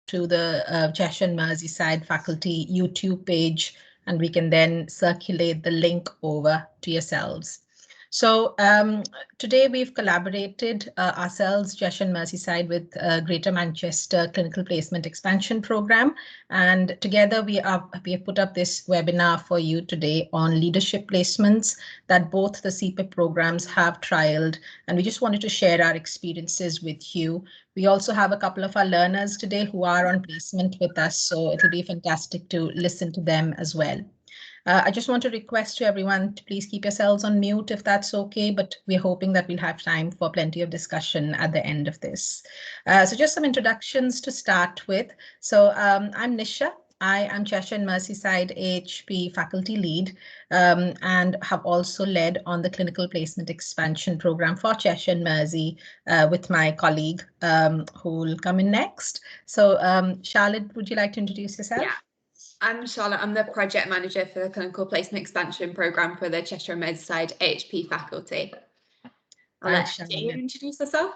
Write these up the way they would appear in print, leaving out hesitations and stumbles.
to the Cheshire and Merseyside faculty YouTube page, and we can then circulate the link over to yourselves. So today we've collaborated ourselves, Cheshire and Merseyside, with Greater Manchester Clinical Placement Expansion Programme, and together we have put up this webinar for you today on leadership placements that both the CPEP programs have trialed, and we just wanted to share our experiences with you. We also have a couple of our learners today who are on placement with us, so it'll be fantastic to listen to them as well. I just want to request to everyone to please keep yourselves on mute if that's okay, but we're hoping that we'll have time for plenty of discussion at the end of this. So just some introductions to start with. So I'm Nisha. I am Cheshire and Merseyside AHP faculty lead and have also led on the clinical placement expansion program for Cheshire and Mersey with my colleague who will come in next. So Charlotte, would you like to introduce yourself? Yeah. I'm Charlotte. I'm the project manager for the clinical placement expansion program for the Cheshire and Merseyside AHP faculty. I'll let Jane introduce herself.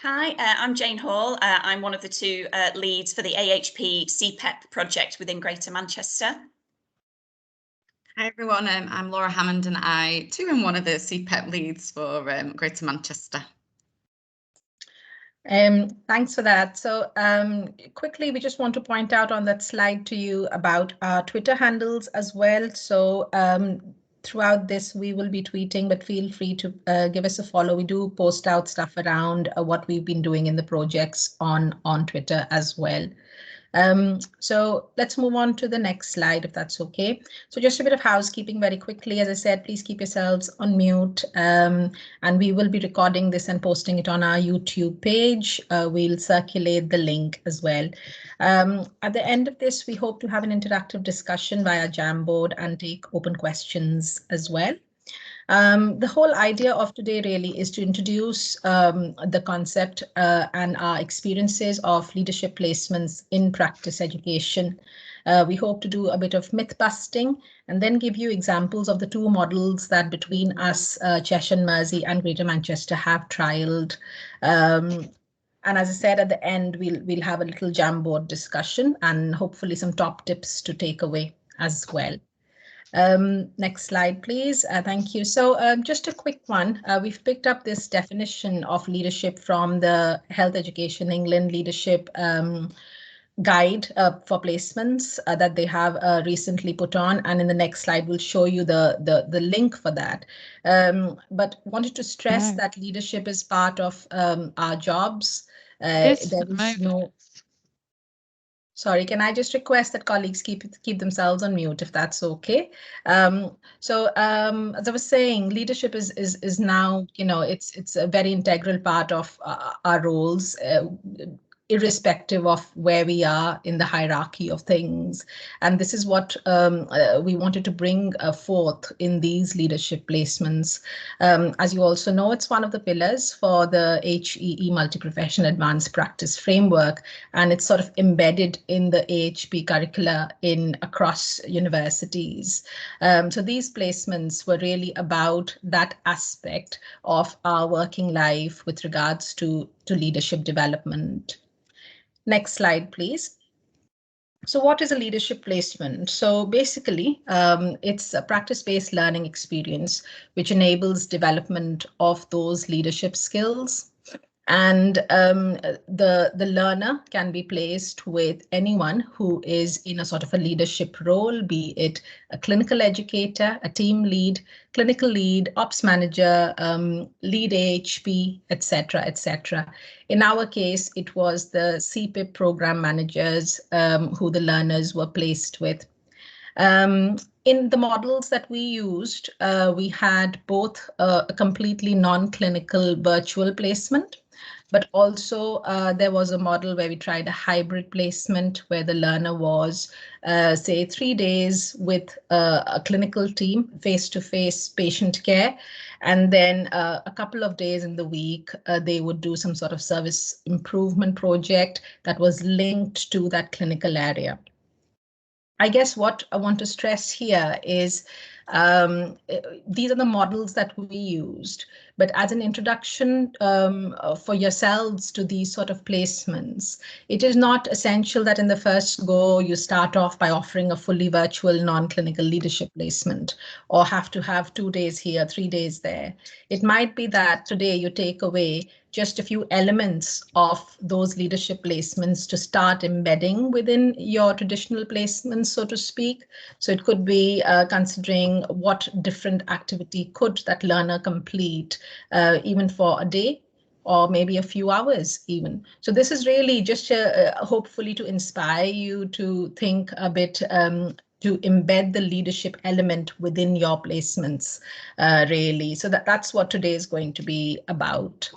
Hi, I'm Jane Hall. I'm one of the two leads for the AHP CPEP project within Greater Manchester. Hi everyone, I'm Laura Hammond and I too am one of the CPEP leads for Greater Manchester. Thanks for that. So quickly, we just want to point out on that slide to you about our Twitter handles as well. So throughout this, we will be tweeting, but feel free to give us a follow. We do post out stuff around what we've been doing in the projects on Twitter as well. So let's move on to the next slide, if that's okay. So just a bit of housekeeping very quickly. As I said, please keep yourselves on mute, and we will be recording this and posting it on our YouTube page. We'll circulate the link as well. At the end of this, we hope to have an interactive discussion via Jamboard and take open questions as well. The whole idea of today really is to introduce the concept and our experiences of leadership placements in practice education. We hope to do a bit of myth busting and then give you examples of the two models that between us, Cheshire and Mersey and Greater Manchester have trialed. And as I said, at the end, we'll have a little Jamboard discussion and hopefully some top tips to take away as well. Next slide, please. Thank you. So just a quick one. We've picked up this definition of leadership from the Health Education England Leadership Guide for Placements that they have recently put on. And in the next slide, we'll show you the link for that. But wanted to stress that leadership is part of our jobs. There is no... Sorry, can I just request that colleagues keep themselves on mute if that's okay? So as I was saying, leadership is now, you know, it's a very integral part of our roles, irrespective of where we are in the hierarchy of things. And this is what we wanted to bring forth in these leadership placements. As you also know, it's one of the pillars for the HEE Multi-Professional Advanced Practice Framework, and it's sort of embedded in the AHP curricula across universities. So these placements were really about that aspect of our working life with regards to leadership development. Next slide, please. So what is a leadership placement? So basically, it's a practice-based learning experience which enables development of those leadership skills. And the learner can be placed with anyone who is in a sort of a leadership role, be it a clinical educator, a team lead, clinical lead, ops manager, lead AHP, etc., etc. In our case, it was the CPEP program managers who the learners were placed with. In the models that we used, we had both a completely non-clinical virtual placement, but also there was a model where we tried a hybrid placement where the learner was, say, 3 days with a clinical team, face-to-face patient care, and then a couple of days in the week, they would do some sort of service improvement project that was linked to that clinical area. I guess what I want to stress here is these are the models that we used, but as an introduction for yourselves to these sort of placements, it is not essential that in the first go you start off by offering a fully virtual non-clinical leadership placement or have to have 2 days here, 3 days there. It might be that today you take away just a few elements of those leadership placements to start embedding within your traditional placements, so to speak. So it could be considering what different activity could that learner complete, even for a day or maybe a few hours even. So this is really just hopefully to inspire you to think a bit, to embed the leadership element within your placements, really. So that's what today is going to be about.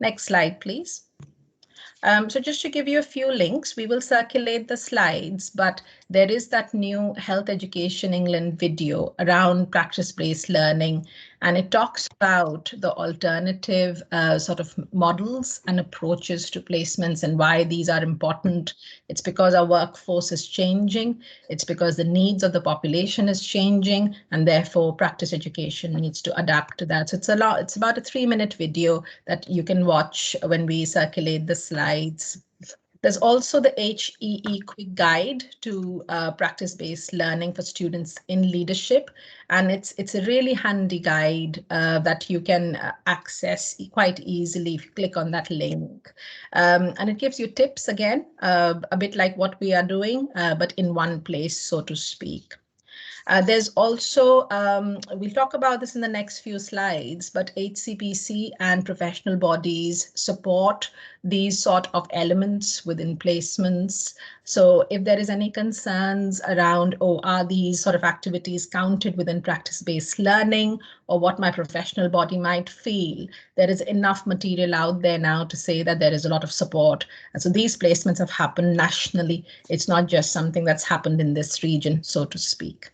Next slide, please. So just to give you a few links, we will circulate the slides, but there is that new Health Education England video around practice-based learning, and it talks about the alternative sort of models and approaches to placements and why these are important. It's because our workforce is changing. It's because the needs of the population is changing, and therefore practice education needs to adapt to that. So it's about a 3-minute video that you can watch when we circulate the slides. There's also the HEE quick guide to practice-based learning for students in leadership, and it's a really handy guide that you can access quite easily if you click on that link. And it gives you tips again, a bit like what we are doing, but in one place, so to speak. There's also, we'll talk about this in the next few slides, but HCPC and professional bodies support these sort of elements within placements. So if there is any concerns around, oh, are these sort of activities counted within practice-based learning, or what my professional body might feel, there is enough material out there now to say that there is a lot of support. And so these placements have happened nationally. It's not just something that's happened in this region, so to speak.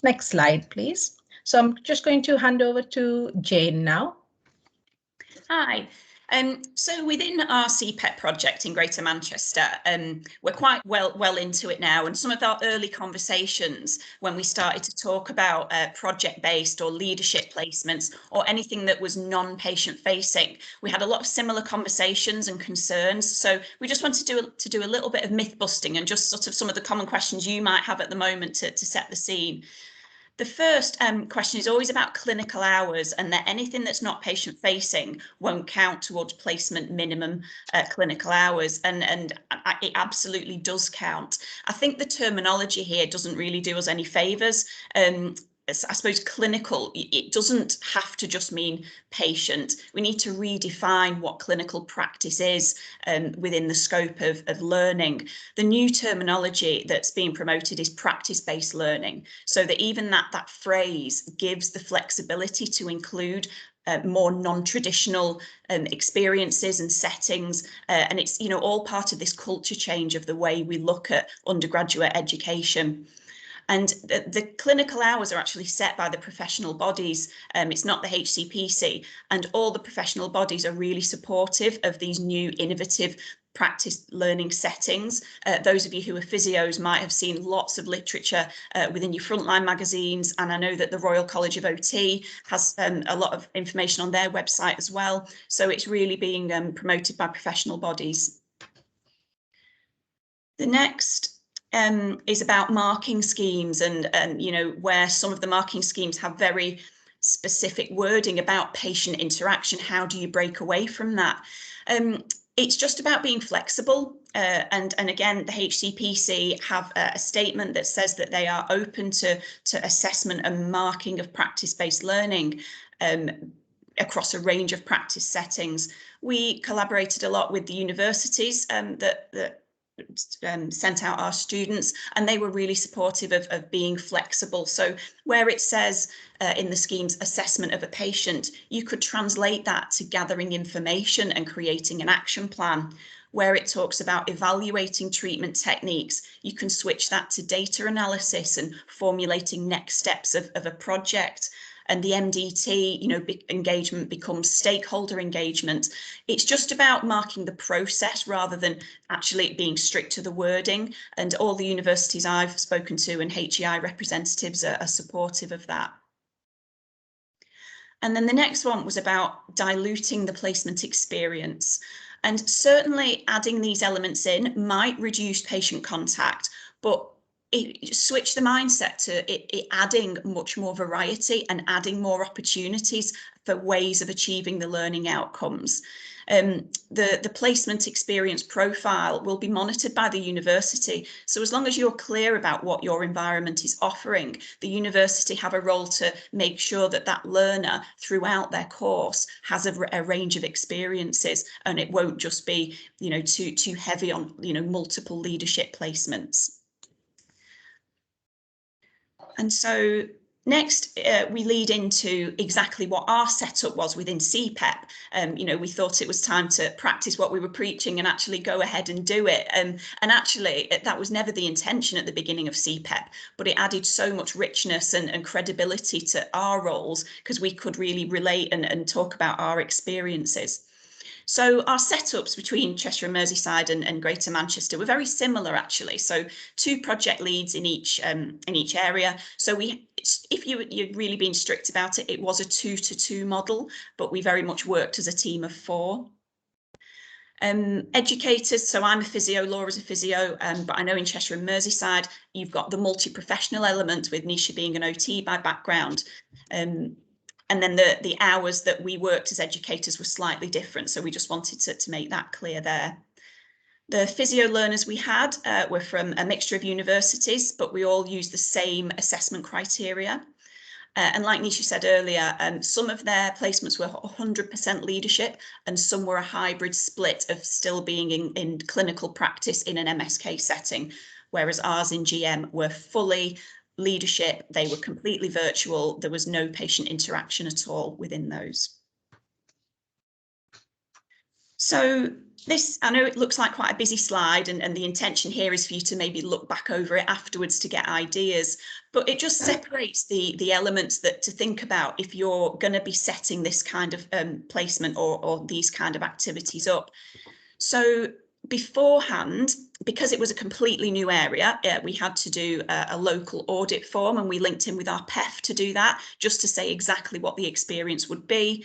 Next slide, please. So I'm just going to hand over to Jane now. Hi. So within our CPEP project in Greater Manchester, we're quite well into it now, and some of our early conversations when we started to talk about project-based or leadership placements or anything that was non-patient facing, we had a lot of similar conversations and concerns. So we just wanted to do a little bit of myth busting and just sort of some of the common questions you might have at the moment to set the scene. The first question is always about clinical hours, and that anything that's not patient facing won't count towards placement minimum clinical hours, and it absolutely does count. I think the terminology here doesn't really do us any favours. I suppose clinical, it doesn't have to just mean patient. We need to redefine what clinical practice is within the scope of learning. The new terminology that's being promoted is practice-based learning, so that even that phrase gives the flexibility to include more non-traditional experiences and settings, and it's, you know, all part of this culture change of the way we look at undergraduate education. And the clinical hours are actually set by the professional bodies. It's not the HCPC, and all the professional bodies are really supportive of these new innovative practice learning settings. Those of you who are physios might have seen lots of literature within your frontline magazines, and I know that the Royal College of OT has a lot of information on their website as well. So it's really being promoted by professional bodies. The next is about marking schemes, and you know, where some of the marking schemes have very specific wording about patient interaction. How do you break away from that? It's just about being flexible, and again, the HCPC have a statement that says that they are open to assessment and marking of practice-based learning across a range of practice settings. We collaborated a lot with the universities that sent out our students, and they were really supportive of being flexible. So where it says in the scheme's assessment of a patient, you could translate that to gathering information and creating an action plan. Where it talks about evaluating treatment techniques, you can switch that to data analysis and formulating next steps of a project. and the MDT, engagement becomes stakeholder engagement. It's just about marking the process rather than actually being strict to the wording. And all the universities I've spoken to and HEI representatives are supportive of that. And then the next one was about diluting the placement experience. And certainly adding these elements in might reduce patient contact, but switch the mindset to it adding much more variety and adding more opportunities for ways of achieving the learning outcomes. The placement experience profile will be monitored by the university. So as long as you're clear about what your environment is offering, the university have a role to make sure that that learner throughout their course has a range of experiences, and it won't just be, too heavy on, multiple leadership placements. And so next, we lead into exactly what our setup was within CPEP. We thought it was time to practice what we were preaching and actually go ahead and do it. And actually, that was never the intention at the beginning of CPEP, but it added so much richness and credibility to our roles because we could really relate and talk about our experiences. So our setups between Cheshire and Merseyside and Greater Manchester were very similar, actually. So 2 project leads in each area. So if you'd really been strict about it, it was a 2-to-2 model, but we very much worked as a team of 4. Educators, so I'm a physio, Laura's a physio, but I know in Cheshire and Merseyside, you've got the multi-professional element with Nisha being an OT by background. And then the hours that we worked as educators were slightly different. So we just wanted to make that clear there. The physio learners we had were from a mixture of universities, but we all used the same assessment criteria. And like Nisha said earlier, some of their placements were 100% leadership and some were a hybrid split of still being in clinical practice in an MSK setting, whereas ours in GM were fully leadership. They were completely virtual. There was no patient interaction at all within those. So this, I know it looks like quite a busy slide, and the intention here is for you to maybe look back over it afterwards to get ideas, but it just separates the elements that to think about if you're going to be setting this kind of placement or these kind of activities up. So beforehand, because it was a completely new area, we had to do a local audit form, and we linked in with our PEF to do that, just to say exactly what the experience would be.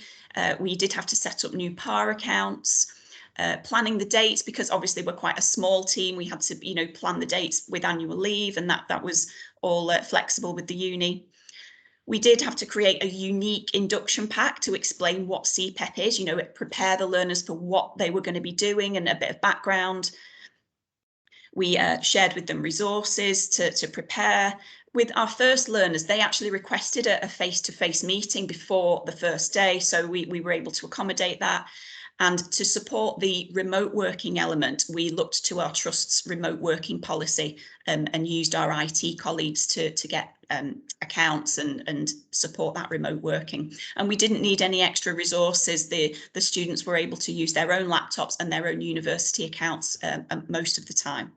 We did have to set up new PAR accounts, planning the dates, because obviously we're quite a small team. We had to, plan the dates with annual leave, and that was all flexible with the uni. We did have to create a unique induction pack to explain what CPEP is, prepare the learners for what they were going to be doing and a bit of background. We shared with them resources to prepare. With our first learners, they actually requested a face-to-face meeting before the first day, so we were able to accommodate that. And to support the remote working element, we looked to our trust's remote working policy and used our IT colleagues to get accounts and support that remote working. And we didn't need any extra resources. The students were able to use their own laptops and their own university accounts most of the time.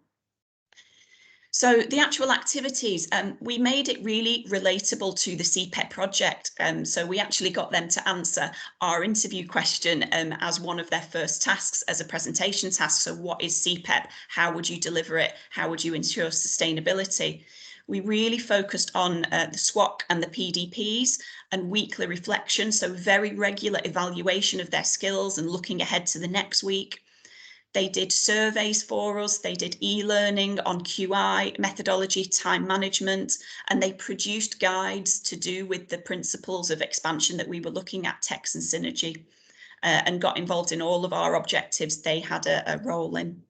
So the actual activities, we made it really relatable to the CPEP project. So we actually got them to answer our interview question as one of their first tasks as a presentation task. So what is CPEP? How would you deliver it? How would you ensure sustainability? We really focused on the SWOC and the PDPs and weekly reflection. So very regular evaluation of their skills and looking ahead to the next week. They did surveys for us, they did e-learning on QI, methodology, time management, and they produced guides to do with the principles of expansion that we were looking at, TEX and synergy, and got involved in all of our objectives they had a role in.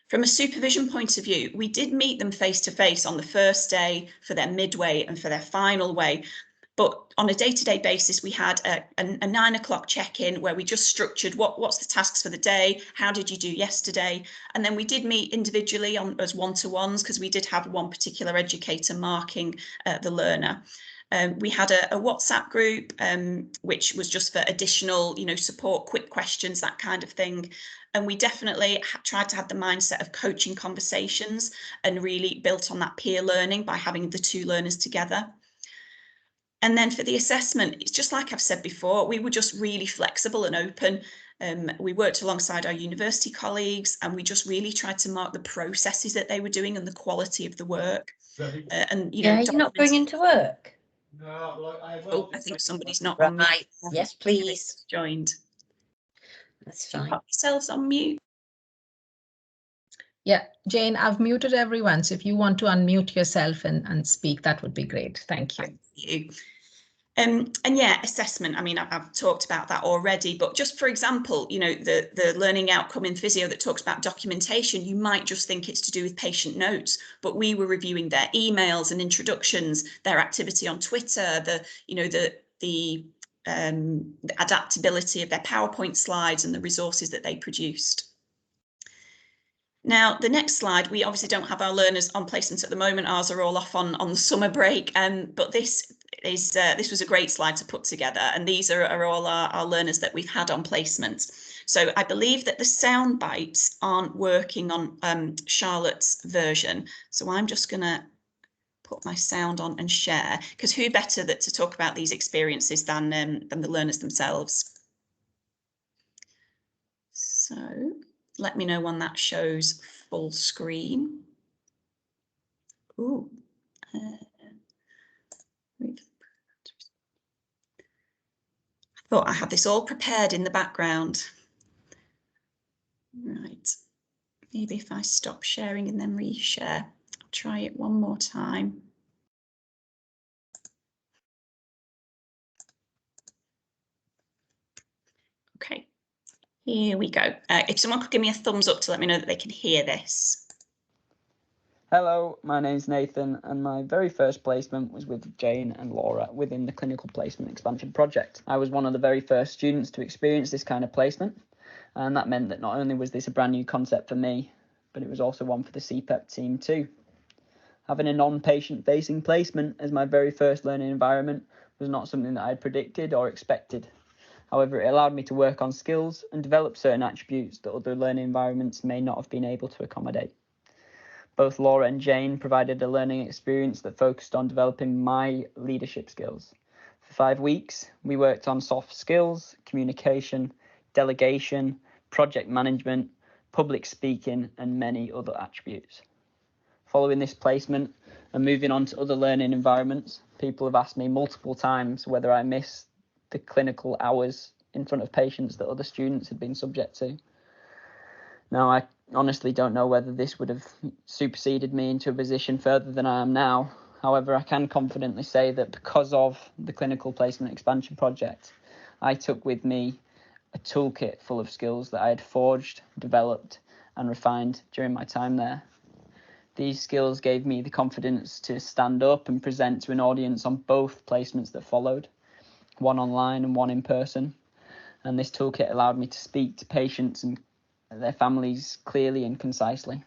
From a supervision point of view, we did meet them face-to-face on the first day for their midway and for their final way. But on a day-to-day basis, we had a 9 o'clock check-in where we just structured what's the tasks for the day, how did you do yesterday? And then we did meet individually as one-to-ones, because we did have one particular educator marking the learner. We had a WhatsApp group, which was just for additional, support, quick questions, that kind of thing. And we definitely tried to have the mindset of coaching conversations and really built on that peer learning by having the 2 learners together. And then for the assessment, it's just like I've said before, we were just really flexible and open. We worked alongside our university colleagues, and we just really tried to mark the processes that they were doing and the quality of the work. And you know, you're not going into work. Oh, I think somebody's not Right. on mute. Yes, please. Joined. That's fine. Put yourselves on mute. Yeah, Jane, I've muted everyone. So if you want to unmute yourself and speak, that would be great. Thank you. Thank you. And yeah, assessment. I mean, I've talked about that already, but just for example, you know, the learning outcome in physio that talks about documentation, you might just think it's to do with patient notes, but we were reviewing their emails and introductions, their activity on Twitter, the adaptability of their PowerPoint slides and the resources that they produced. Now, the next slide, we obviously don't have our learners on placements at the moment. Ours are all off on the summer break, but this was a great slide to put together, and these are all our learners that we've had on placements. So I believe that the sound bites aren't working on Charlotte's version, so I'm just going to put my sound on and share, because who better to talk about these experiences than the learners themselves. So let me know when that shows full screen. Ooh. I thought I had this all prepared in the background. Right. Maybe if I stop sharing and then reshare, I'll try it one more time. Okay, here we go. If someone could give me a thumbs up to let me know that they can hear this. Hello, my name's Nathan, and my very first placement was with Jane and Laura within the Clinical Placement Expansion Project. I was one of the very first students to experience this kind of placement, and that meant that not only was this a brand new concept for me, but it was also one for the CPEP team too. Having a non-patient facing placement as my very first learning environment was not something that I had predicted or expected. However, it allowed me to work on skills and develop certain attributes that other learning environments may not have been able to accommodate. Both Laura and Jane provided a learning experience that focused on developing my leadership skills. For 5 weeks, we worked on soft skills, communication, delegation, project management, public speaking, and many other attributes. Following this placement and moving on to other learning environments, people have asked me multiple times whether I miss the clinical hours in front of patients that other students had been subject to. Now, I honestly don't know whether this would have superseded me into a position further than I am now. However, I can confidently say that because of the Clinical Placement Expansion Project, I took with me a toolkit full of skills that I had forged, developed, and refined during my time there. These skills gave me the confidence to stand up and present to an audience on both placements that followed, one online and one in person. And this toolkit allowed me to speak to patients and their families clearly and concisely.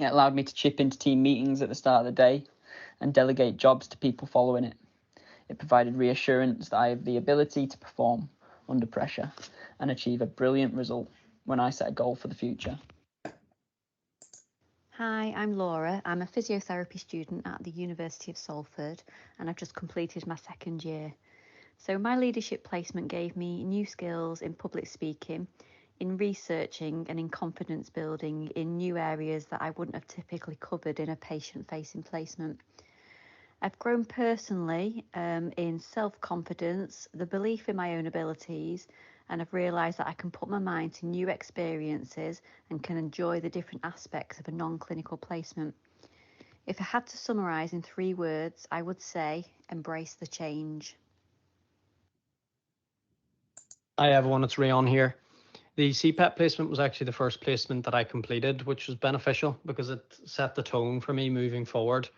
It allowed me to chip into team meetings at the start of the day and delegate jobs to people following it. It provided reassurance that I have the ability to perform under pressure and achieve a brilliant result when I set a goal for the future. Hi, I'm Laura. I'm a physiotherapy student at the University of Salford, and I've just completed my 2nd year. So my leadership placement gave me new skills in public speaking, in researching and in confidence building in new areas that I wouldn't have typically covered in a patient-facing placement. I've grown personally in self-confidence, the belief in my own abilities, and I've realised that I can put my mind to new experiences and can enjoy the different aspects of a non-clinical placement. If I had to summarise in 3 words, I would say embrace the change. Hi everyone, it's Rayon here. The CPEP placement was actually the first placement that I completed, which was beneficial because it set the tone for me moving forward.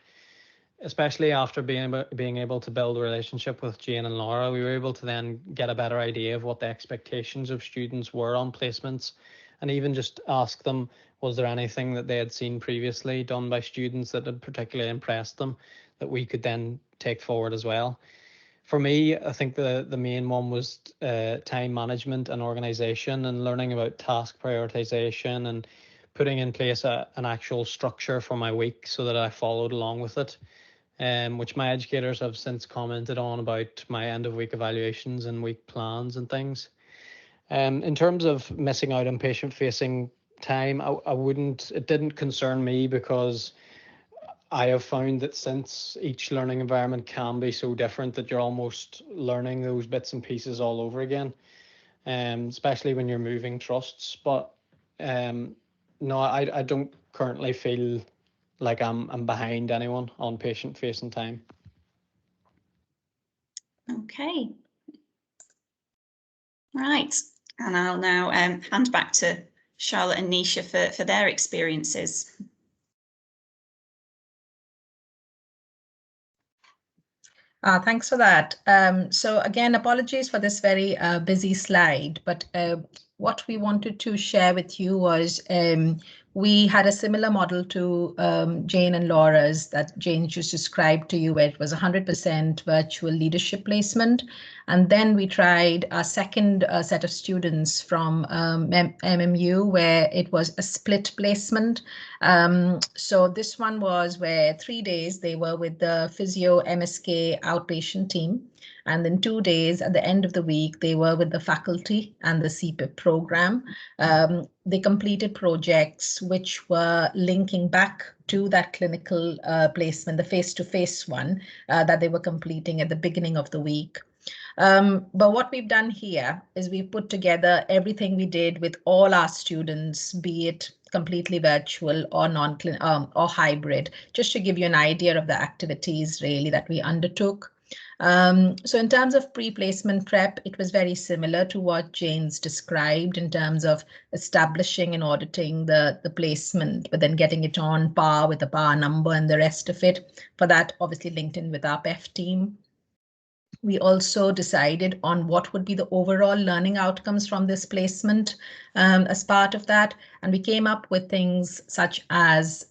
Especially after being able to build a relationship with Jane and Laura, we were able to then get a better idea of what the expectations of students were on placements, and even just ask them, was there anything that they had seen previously done by students that had particularly impressed them that we could then take forward as well. For me, I think the main one was time management and organization, and learning about task prioritization and putting in place an actual structure for my week so that I followed along with it. which my educators have since commented on about my end of week evaluations and week plans and things. In terms of missing out on patient facing time, I wouldn't, it didn't concern me because I have found that since each learning environment can be so different that you're almost learning those bits and pieces all over again, especially when you're moving trusts. But no, I don't currently feel like I'm behind anyone on patient facing time. Okay. Right, and I'll now hand back to Charlotte and Nisha for their experiences. Thanks for that. So again, apologies for this very busy slide, but what we wanted to share with you was we had a similar model to Jane and Laura's that Jane just described to you, where it was 100% virtual leadership placement. And then we tried a second set of students from MMU where it was a split placement. So this one was where 3 days they were with the physio MSK outpatient team. And then 2 days at the end of the week, they were with the faculty and the CPEP program. They completed projects which were linking back to that clinical placement, the face-to-face one that they were completing at the beginning of the week. But what we've done here is we've put together everything we did with all our students, be it completely virtual or or hybrid, just to give you an idea of the activities really that we undertook. So in terms of pre-placement prep, it was very similar to what Jane's described in terms of establishing and auditing the placement, but then getting it on par with the par number and the rest of it. For that, obviously linked in with our PEF team. We also decided on what would be the overall learning outcomes from this placement as part of that. And we came up with things such as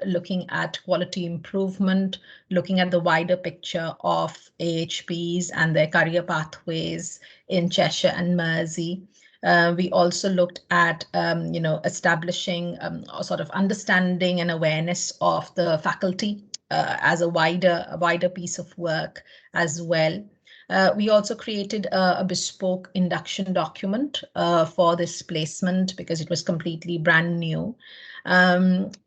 looking at quality improvement, looking at the wider picture of AHPs and their career pathways in Cheshire and Mersey. We also looked at, establishing a sort of understanding and awareness of the faculty as a wider piece of work as well. We also created a bespoke induction document for this placement because it was completely brand new.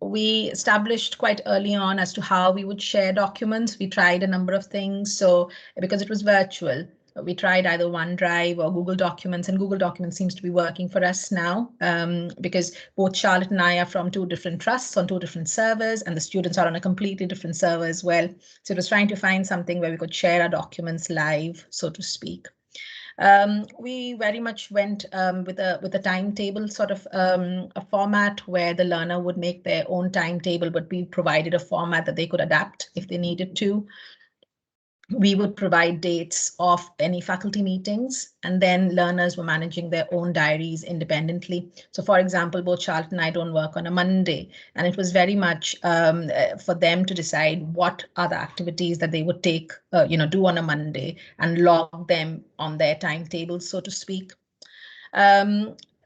We established quite early on as to how we would share documents. We tried a number of things. So because it was virtual, we tried either OneDrive or Google Documents, and Google Documents seems to be working for us now because both Charlotte and I are from 2 different trusts on 2 different servers, and the students are on a completely different server as well. So it was trying to find something where we could share our documents live, so to speak. We very much went with a timetable sort of a format where the learner would make their own timetable, but we provided a format that they could adapt if they needed to. We would provide dates of any faculty meetings, and then learners were managing their own diaries independently. So for example, both Charlotte and I don't work on a Monday, and it was very much for them to decide what are the activities that they would take, do on a Monday and log them on their timetable, so to speak.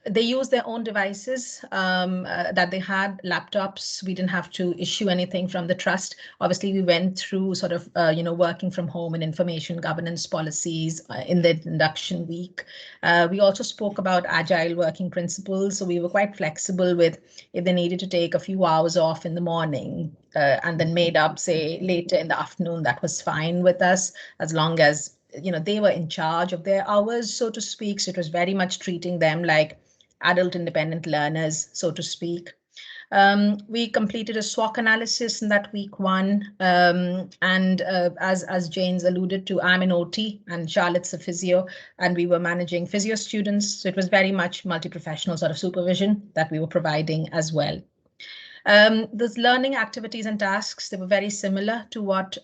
They used their own devices that they had, laptops. We didn't have to issue anything from the trust. Obviously, we went through sort of, working from home and information governance policies in the induction week. We also spoke about agile working principles. So we were quite flexible with if they needed to take a few hours off in the morning and then made up, say, later in the afternoon, that was fine with us, as long as they were in charge of their hours, so to speak. So it was very much treating them like adult independent learners, so to speak. We completed a SWOT analysis in that week 1. And as Jane's alluded to, I'm an OT and Charlotte's a physio, and we were managing physio students. So it was very much multi-professional sort of supervision that we were providing as well. Those learning activities and tasks, they were very similar to what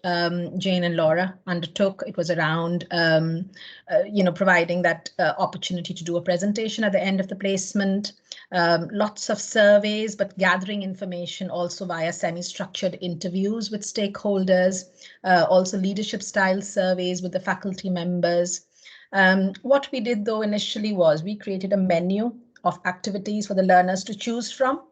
Jane and Laura undertook. It was around, providing that opportunity to do a presentation at the end of the placement, lots of surveys, but gathering information also via semi-structured interviews with stakeholders, also leadership style surveys with the faculty members. What we did though initially was we created a menu of activities for the learners to choose from.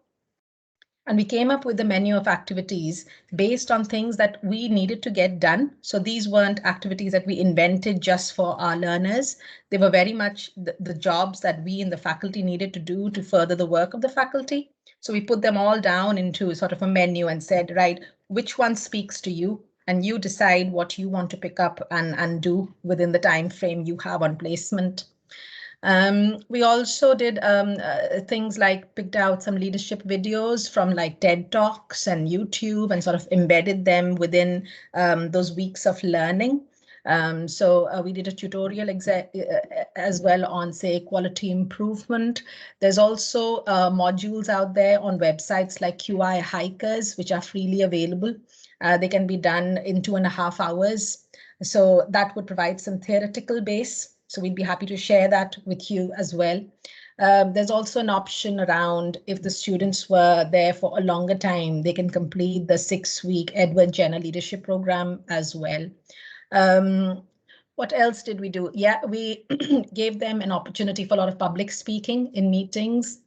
And we came up with a menu of activities based on things that we needed to get done. So these weren't activities that we invented just for our learners. They were very much the jobs that we in the faculty needed to do to further the work of the faculty. So we put them all down into sort of a menu and said, right, which one speaks to you? And you decide what you want to pick up and do within the time frame you have on placement. We also did things like picked out some leadership videos from like TED Talks and YouTube and sort of embedded them within those weeks of learning. So we did a tutorial as well on, say, quality improvement. There's also modules out there on websites like QI Hikers, which are freely available. They can be done in 2.5 hours. So that would provide some theoretical base. So we'd be happy to share that with you as well. There's also an option around if the students were there for a longer time, they can complete the 6-week Edward Jenner leadership program as well. What else did we do? Yeah, we gave them an opportunity for a lot of public speaking in meetings.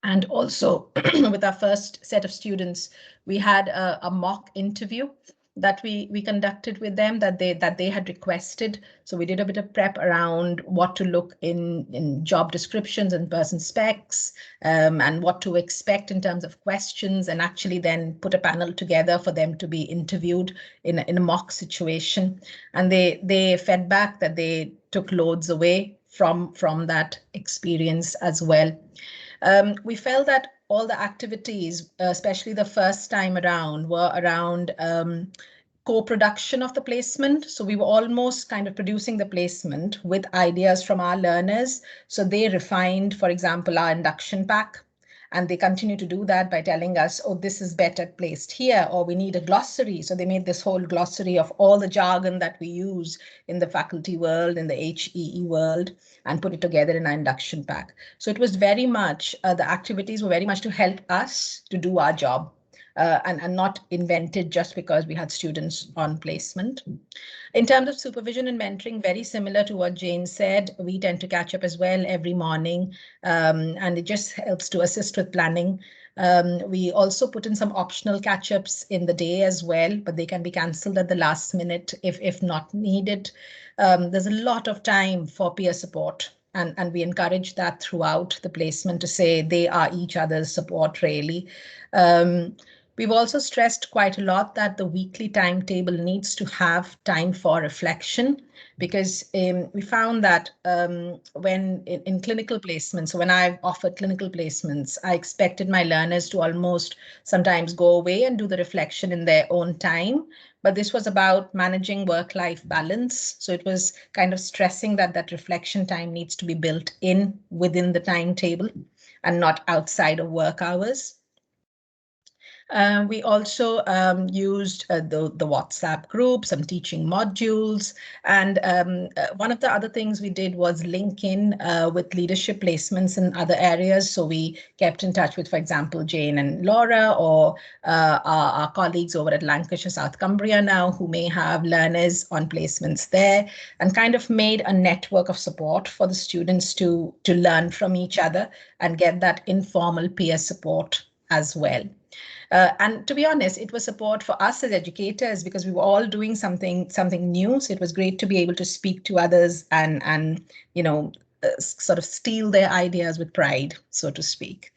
And also with our first set of students, we had a mock interview that we conducted with them that they had requested. So we did a bit of prep around what to look in job descriptions and person specs, and what to expect in terms of questions, and actually then put a panel together for them to be interviewed in a mock situation. And they fed back that they took loads away from that experience as well. We felt that all the activities, especially the first time around, were around co-production of the placement. So we were almost kind of producing the placement with ideas from our learners. So they refined, for example, our induction pack. And they continue to do that by telling us, oh, this is better placed here, or we need a glossary. So they made this whole glossary of all the jargon that we use in the faculty world, in the HEE world, and put it together in our induction pack. So it was very much, the activities were very much to help us to do our job. And not invented just because we had students on placement. In terms of supervision and mentoring, very similar to what Jane said, we tend to catch up as well every morning, and it just helps to assist with planning. We also put in some optional catch-ups in the day as well, but they can be cancelled at the last minute if not needed. There's a lot of time for peer support. And we encourage that throughout the placement to say they are each other's support, really. We've also stressed quite a lot that the weekly timetable needs to have time for reflection, because we found that when in clinical placements, when I've offered clinical placements, I expected my learners to almost sometimes go away and do the reflection in their own time. But this was about managing work-life balance. So it was kind of stressing that that reflection time needs to be built in within the timetable and not outside of work hours. We also used the WhatsApp group, some teaching modules. And one of the other things we did was link in with leadership placements in other areas. So we kept in touch with, for example, Jane and Laura, or our colleagues over at Lancashire, South Cumbria now, who may have learners on placements there, and kind of made a network of support for the students to learn from each other and get that informal peer support as well. And to be honest, it was support for us as educators because we were all doing something new. So it was great to be able to speak to others and you know, sort of steal their ideas with pride, so to speak.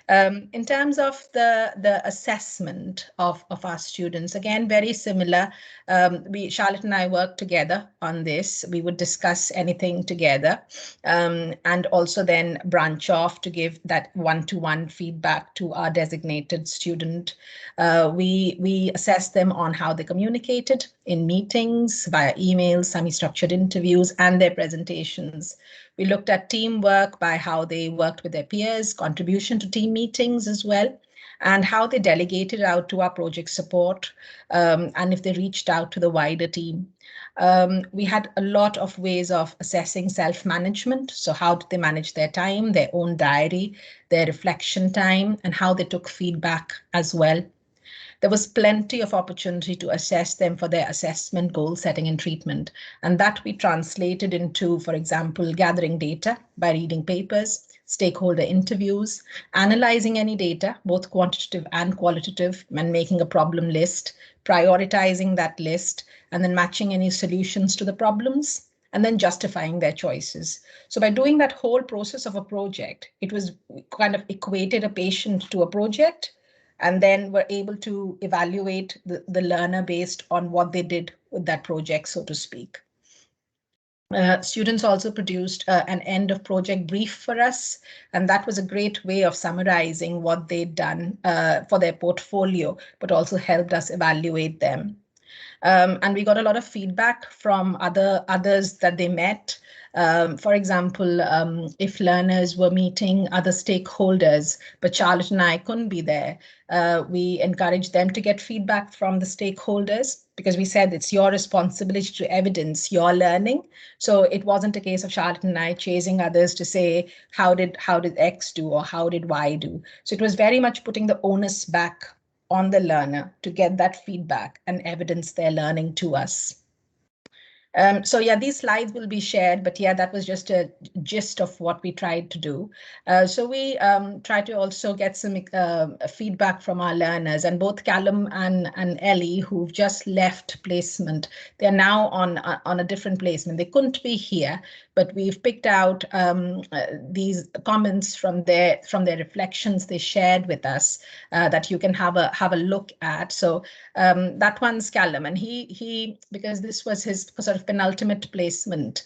In terms of the assessment of our students, again, very similar. Charlotte and I worked together on this. We would discuss anything together, and also then branch off to give that one-to-one feedback to our designated student. We assessed them on how they communicated in meetings, via emails, semi-structured interviews, and their presentations. We looked at teamwork by how they worked with their peers, contribution to team meetings as well, and how they delegated out to our project support, and if they reached out to the wider team. We had a lot of ways of assessing self-management. So how did they manage their time, their own diary, their reflection time, and how they took feedback as well. There was plenty of opportunity to assess them for their assessment, goal setting, and treatment. And that we translated into, for example, gathering data by reading papers, stakeholder interviews, analyzing any data, both quantitative and qualitative, and making a problem list, prioritizing that list, and then matching any solutions to the problems, and then justifying their choices. So by doing that whole process of a project, it was kind of equated a patient to a project, and then we're able to evaluate the learner based on what they did with that project, so to speak. Students also produced an end of project brief for us, and that was a great way of summarizing what they'd done for their portfolio, but also helped us evaluate them. And we got a lot of feedback from others that they met. For example, if learners were meeting other stakeholders, but Charlotte and I couldn't be there, we encouraged them to get feedback from the stakeholders, because we said it's your responsibility to evidence your learning. So it wasn't a case of Charlotte and I chasing others to say, how did X do or how did Y do? So it was very much putting the onus back on the learner to get that feedback and evidence their learning to us. So yeah, these slides will be shared, but yeah, that was just a gist of what we tried to do. So we tried to also get some feedback from our learners, and both Callum and Ellie, who've just left placement, they're now on a different placement. They couldn't be here, but we've picked out these comments from their reflections they shared with us that you can have a look at. So that one's Callum, and he because this was his sort of penultimate placement,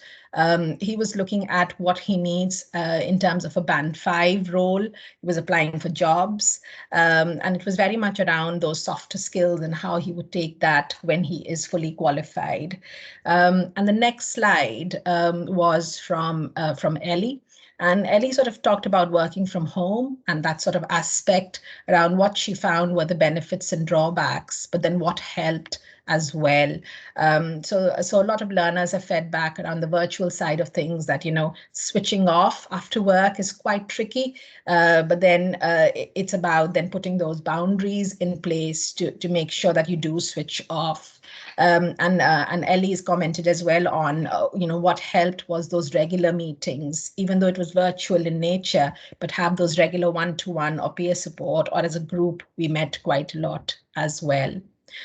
he was looking at what he needs in terms of a band 5 role. He was applying for jobs, and it was very much around those softer skills and how he would take that when he is fully qualified. And the next slide was from Ellie. And Ellie sort of talked about working from home and that sort of aspect around what she found were the benefits and drawbacks, but then what helped as well. So a lot of learners have fed back around the virtual side of things, that, you know, switching off after work is quite tricky, but then it's about then putting those boundaries in place to make sure that you do switch off. And Ellie's commented as well on, you know, what helped was those regular meetings, even though it was virtual in nature, but have those regular one-to-one or peer support, or as a group, we met quite a lot as well.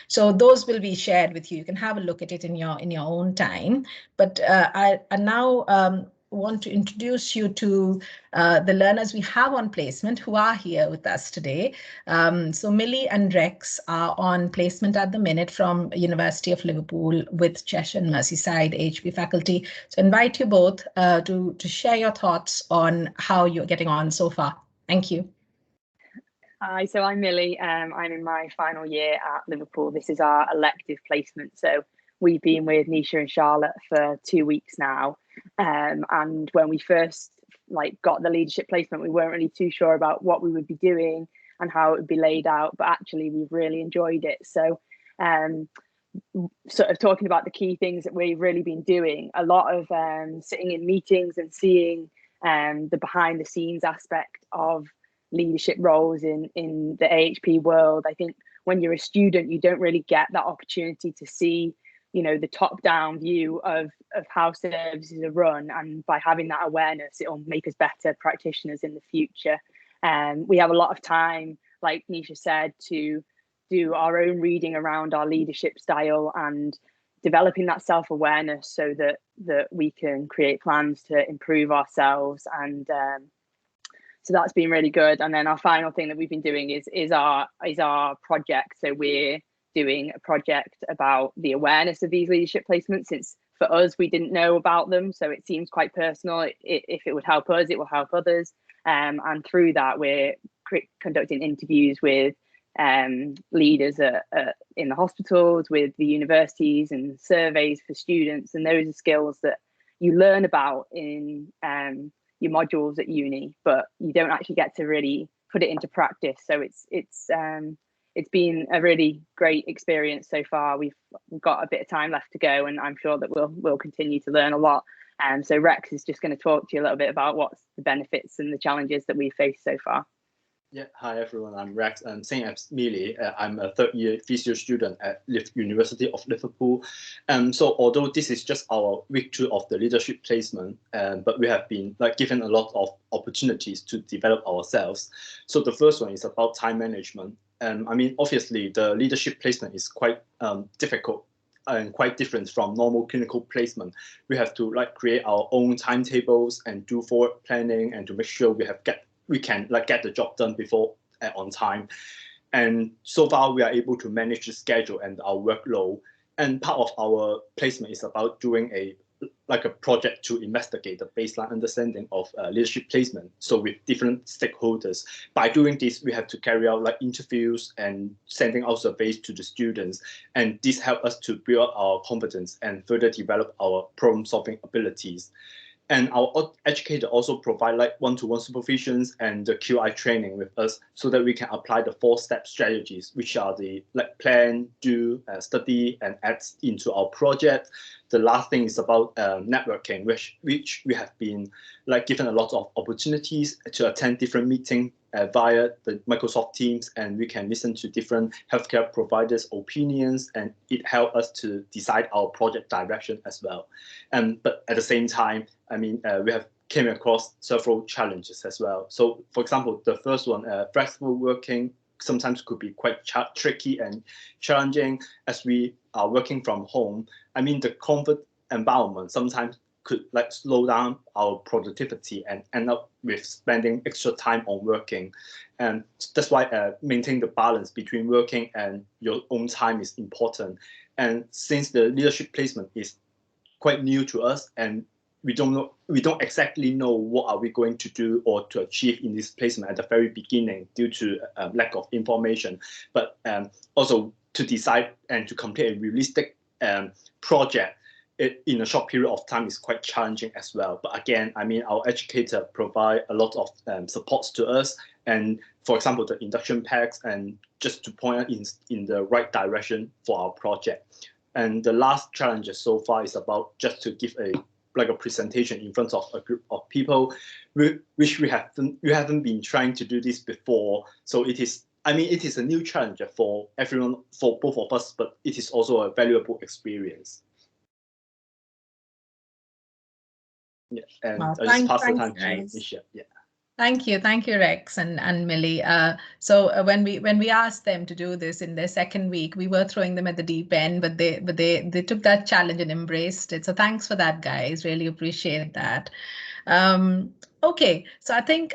So those will be shared with you. You can have a look at it in your own time. But I now want to introduce you to the learners we have on placement who are here with us today. So Millie and Rex are on placement at the minute from University of Liverpool with Cheshire and Merseyside HP faculty. So I invite you both to share your thoughts on how you're getting on so far. Thank you. Hi, so I'm Millie. I'm in my final year at Liverpool. This is our elective placement. So we've been with Nisha and Charlotte for 2 weeks now. And when we first got the leadership placement, we weren't really too sure about what we would be doing and how it would be laid out. But actually, we've really enjoyed it. So sort of talking about the key things that we've really been doing, a lot of sitting in meetings and seeing the behind the scenes aspect of leadership roles in the AHP world. I think when you're a student, you don't really get that opportunity to see, you know, the top down view of how services are run, and by having that awareness, it'll make us better practitioners in the future. We have a lot of time, like Nisha said, to do our own reading around our leadership style and developing that self-awareness so that we can create plans to improve ourselves. And so that's been really good. And then our final thing that we've been doing is our project. So we're doing a project about the awareness of these leadership placements, since for us, we didn't know about them. So it seems quite personal. If it would help us, it will help others. And through that, we're conducting interviews with leaders in the hospitals, with the universities, and surveys for students. And those are skills that you learn about in your modules at uni, but you don't actually get to really put it into practice. So it's been a really great experience so far. We've got a bit of time left to go, and I'm sure that we'll continue to learn a lot. So Rex is just going to talk to you a little bit about what's the benefits and the challenges that we faced so far. Yeah, hi everyone, I'm Rex, and same as Millie, I'm a third-year physio student at University of Liverpool. So although this is just our week 2 of the leadership placement, but we have been given a lot of opportunities to develop ourselves. So the first one is about time management. I mean, obviously the leadership placement is quite difficult and quite different from normal clinical placement. We have to create our own timetables and do forward planning and to make sure we can get the job done before on time. And so far we are able to manage the schedule and our workload. And part of our placement is about doing a project to investigate the baseline understanding of leadership placement. So with different stakeholders, by doing this, we have to carry out interviews and sending out surveys to the students. And this helps us to build our confidence and further develop our problem-solving abilities. And our educator also provide one-to-one supervisions and the QI training with us so that we can apply the 4-step strategies, which are the plan, do, study, and act into our project. The last thing is about networking, which we have been given a lot of opportunities to attend different meetings via the Microsoft Teams, and we can listen to different healthcare providers' opinions, and it helps us to decide our project direction as well. But at the same time, I mean, we have came across several challenges as well. So, for example, the first one, flexible working sometimes could be quite tricky and challenging as we are working from home. I mean, the comfort environment sometimes could slow down our productivity and end up with spending extra time on working. And that's why maintaining the balance between working and your own time is important. And since the leadership placement is quite new to us and we don't exactly know what are we going to do or to achieve in this placement at the very beginning due to lack of information, but also to decide and to complete a realistic project in a short period of time is quite challenging as well. But again, I mean, our educator provide a lot of supports to us, and for example, the induction packs, and just to point out in the right direction for our project. And the last challenge so far is about just to give a presentation in front of a group of people, which we haven't been trying to do this before. So it is, I mean, it is a new challenge for everyone, for both of us, but it is also a valuable experience. Yeah, and I just pass the time to Nisha. Yeah. Thank you, Rex and Millie. So when we asked them to do this in their second week, we were throwing them at the deep end, but they took that challenge and embraced it. So thanks for that, guys. Really appreciate that. Okay, so I think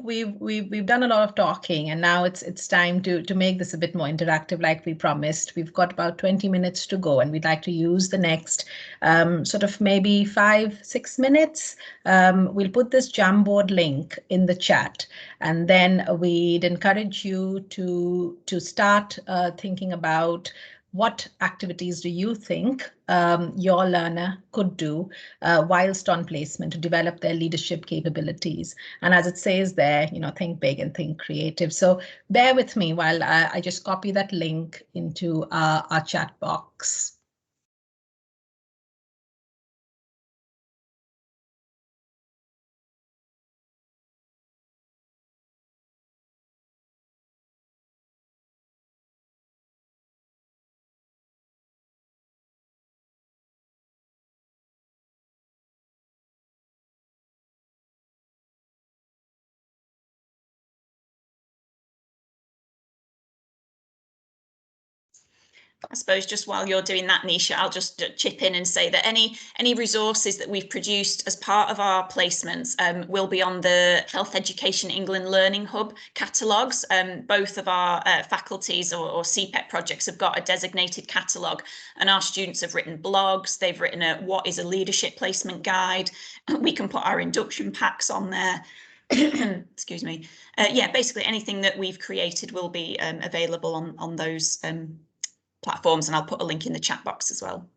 we've done a lot of talking, and now it's time to make this a bit more interactive, like we promised. We've got about 20 minutes to go, and we'd like to use the next sort of maybe 5-6 minutes. We'll put this Jamboard link in the chat, and then we'd encourage you to start thinking about what activities do you think your learner could do whilst on placement to develop their leadership capabilities? And as it says there, think big and think creative. So bear with me while I just copy that link into our chat box. I suppose just while you're doing that, Nisha, I'll just chip in and say that any resources that we've produced as part of our placements will be on the Health Education England Learning Hub catalogues. Both of our faculties or CPEP projects have got a designated catalogue, and our students have written blogs. They've written a what is a leadership placement guide. We can put our induction packs on there. Excuse me. Yeah, basically anything that we've created will be available on those platforms, and I'll put a link in the chat box as well.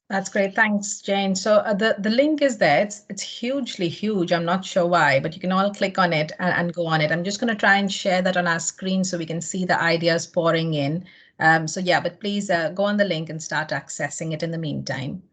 That's great. Thanks, Jane. So the link is there. It's hugely huge. I'm not sure why, but you can all click on it and go on it. I'm just going to try and share that on our screen so we can see the ideas pouring in. So yeah, but please go on the link and start accessing it in the meantime.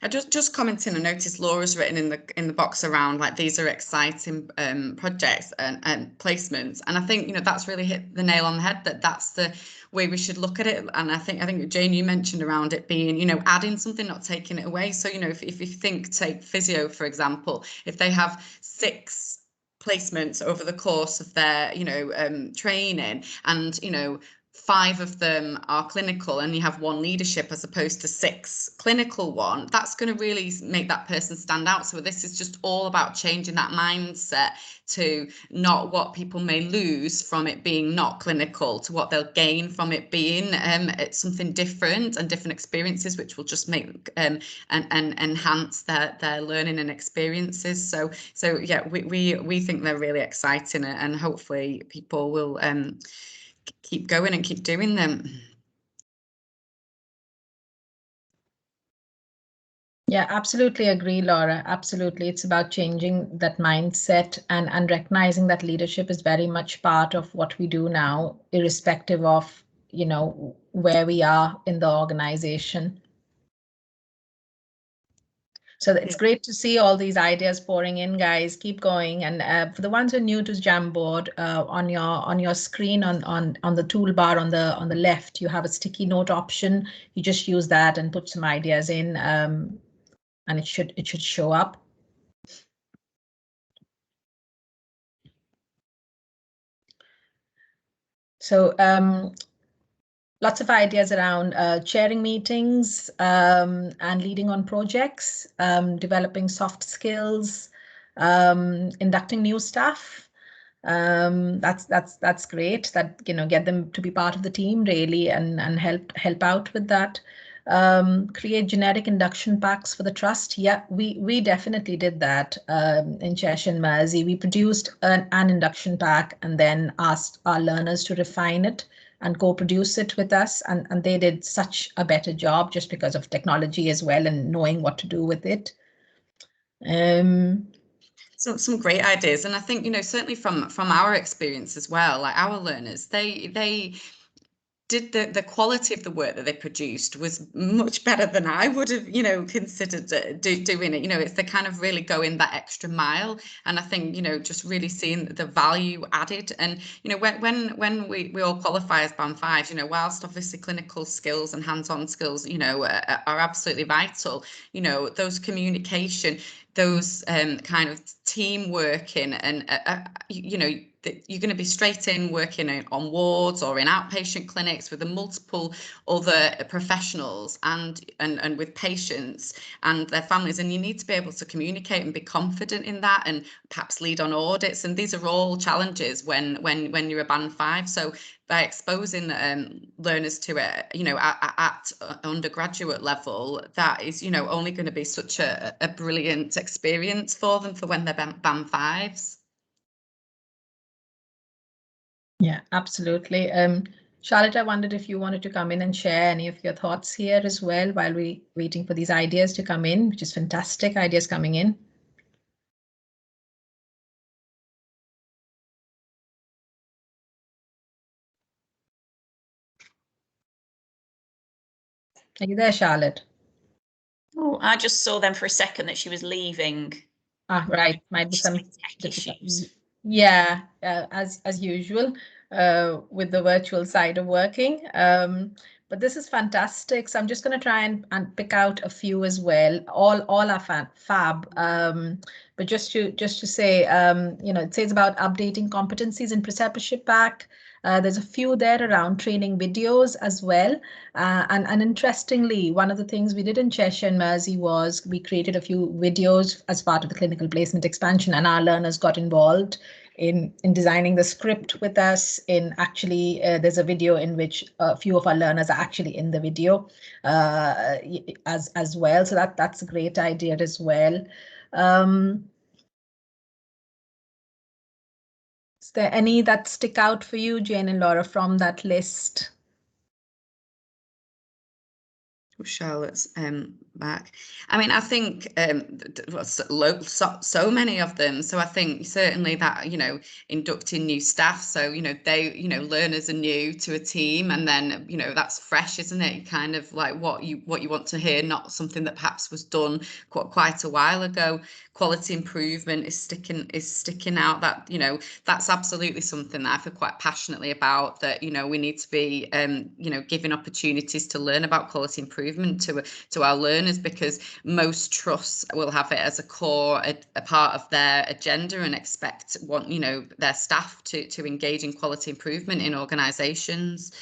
I just commenting, I noticed Laura's written in the box around like these are exciting projects and placements, and I think, you know, that's really hit the nail on the head, that's the way we should look at it. And I think Jane, you mentioned around it being, you know, adding something, not taking it away. So, you know, if you take physio, for example, if they have 6 placements over the course of their, you know, training, and, you know, 5 of them are clinical and you have 1 leadership as opposed to 6 clinical one, that's going to really make that person stand out. So this is just all about changing that mindset to not what people may lose from it being not clinical, to what they'll gain from it being it's something different and different experiences, which will just make and enhance their learning and experiences. So yeah, we think they're really exciting, and hopefully people will keep going and keep doing them. Yeah, absolutely agree, Laura. Absolutely. It's about changing that mindset and recognizing that leadership is very much part of what we do now, irrespective of, you know, where we are in the organization. So it's great to see all these ideas pouring in, guys. Keep going. And for the ones who are new to Jamboard, on your screen on the toolbar on the left, you have a sticky note option. You just use that and put some ideas in, and it should show up. So lots of ideas around chairing meetings and leading on projects, developing soft skills, inducting new staff. That's great. That, you know, get them to be part of the team really and help out with that. Create generic induction packs for the trust. Yeah, we definitely did that in Cheshire and Mersey. We produced an induction pack and then asked our learners to refine it and co-produce it with us, and they did such a better job just because of technology as well and knowing what to do with it. So some great ideas, and I think, you know, certainly from our experience as well, like our learners, they did the quality of the work that they produced was much better than I would have, you know, considered doing it. You know, it's the kind of really going that extra mile, and I think, you know, just really seeing the value added. And, you know, when we all qualify as Band 5, you know, whilst obviously clinical skills and hands-on skills, you know, are absolutely vital, you know, those communication, those kind of team working, and you know, you're going to be straight in working on wards or in outpatient clinics with the multiple other professionals and with patients and their families, and you need to be able to communicate and be confident in that, and perhaps lead on audits, and these are all challenges when you're a Band 5. So by exposing learners to it, you know, at undergraduate level, that is, you know, only going to be such a brilliant experience for them for when they're Band 5s. Yeah, absolutely. Charlotte, I wondered if you wanted to come in and share any of your thoughts here as well while we're waiting for these ideas to come in, which is fantastic ideas coming in. Are you there, Charlotte? Oh, I just saw them for a second that she was leaving. Ah, right. Might be some tech issues. Yeah, as usual, with the virtual side of working. But this is fantastic. So I'm just going to try and pick out a few as well. All are fab. But just to say, you know, it says about updating competencies in preceptorship pack. There's a few there around training videos as well. And interestingly, one of the things we did in Cheshire and Mersey was we created a few videos as part of the clinical placement expansion, and our learners got involved in designing the script with us. In actually, there's a video in which a few of our learners are actually in the video as well. So that's a great idea as well. Is there any that stick out for you, Jane and Laura, from that list? Charlotte's back. I mean, I think so many of them. So I think certainly that, you know, inducting new staff. So, you know, learners are new to a team, and then, you know, that's fresh, isn't it? Kind of like what you want to hear, not something that perhaps was done quite a while ago. Quality improvement is sticking out. That, you know, that's absolutely something that I feel quite passionately about, that, you know, we need to be you know, giving opportunities to learn about quality improvement to our learners, because most trusts will have it as a core, a part of their agenda, and want, you know, their staff to engage in quality improvement in organisations.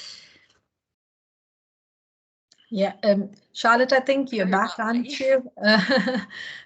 Yeah, Charlotte, I think you're back, aren't you?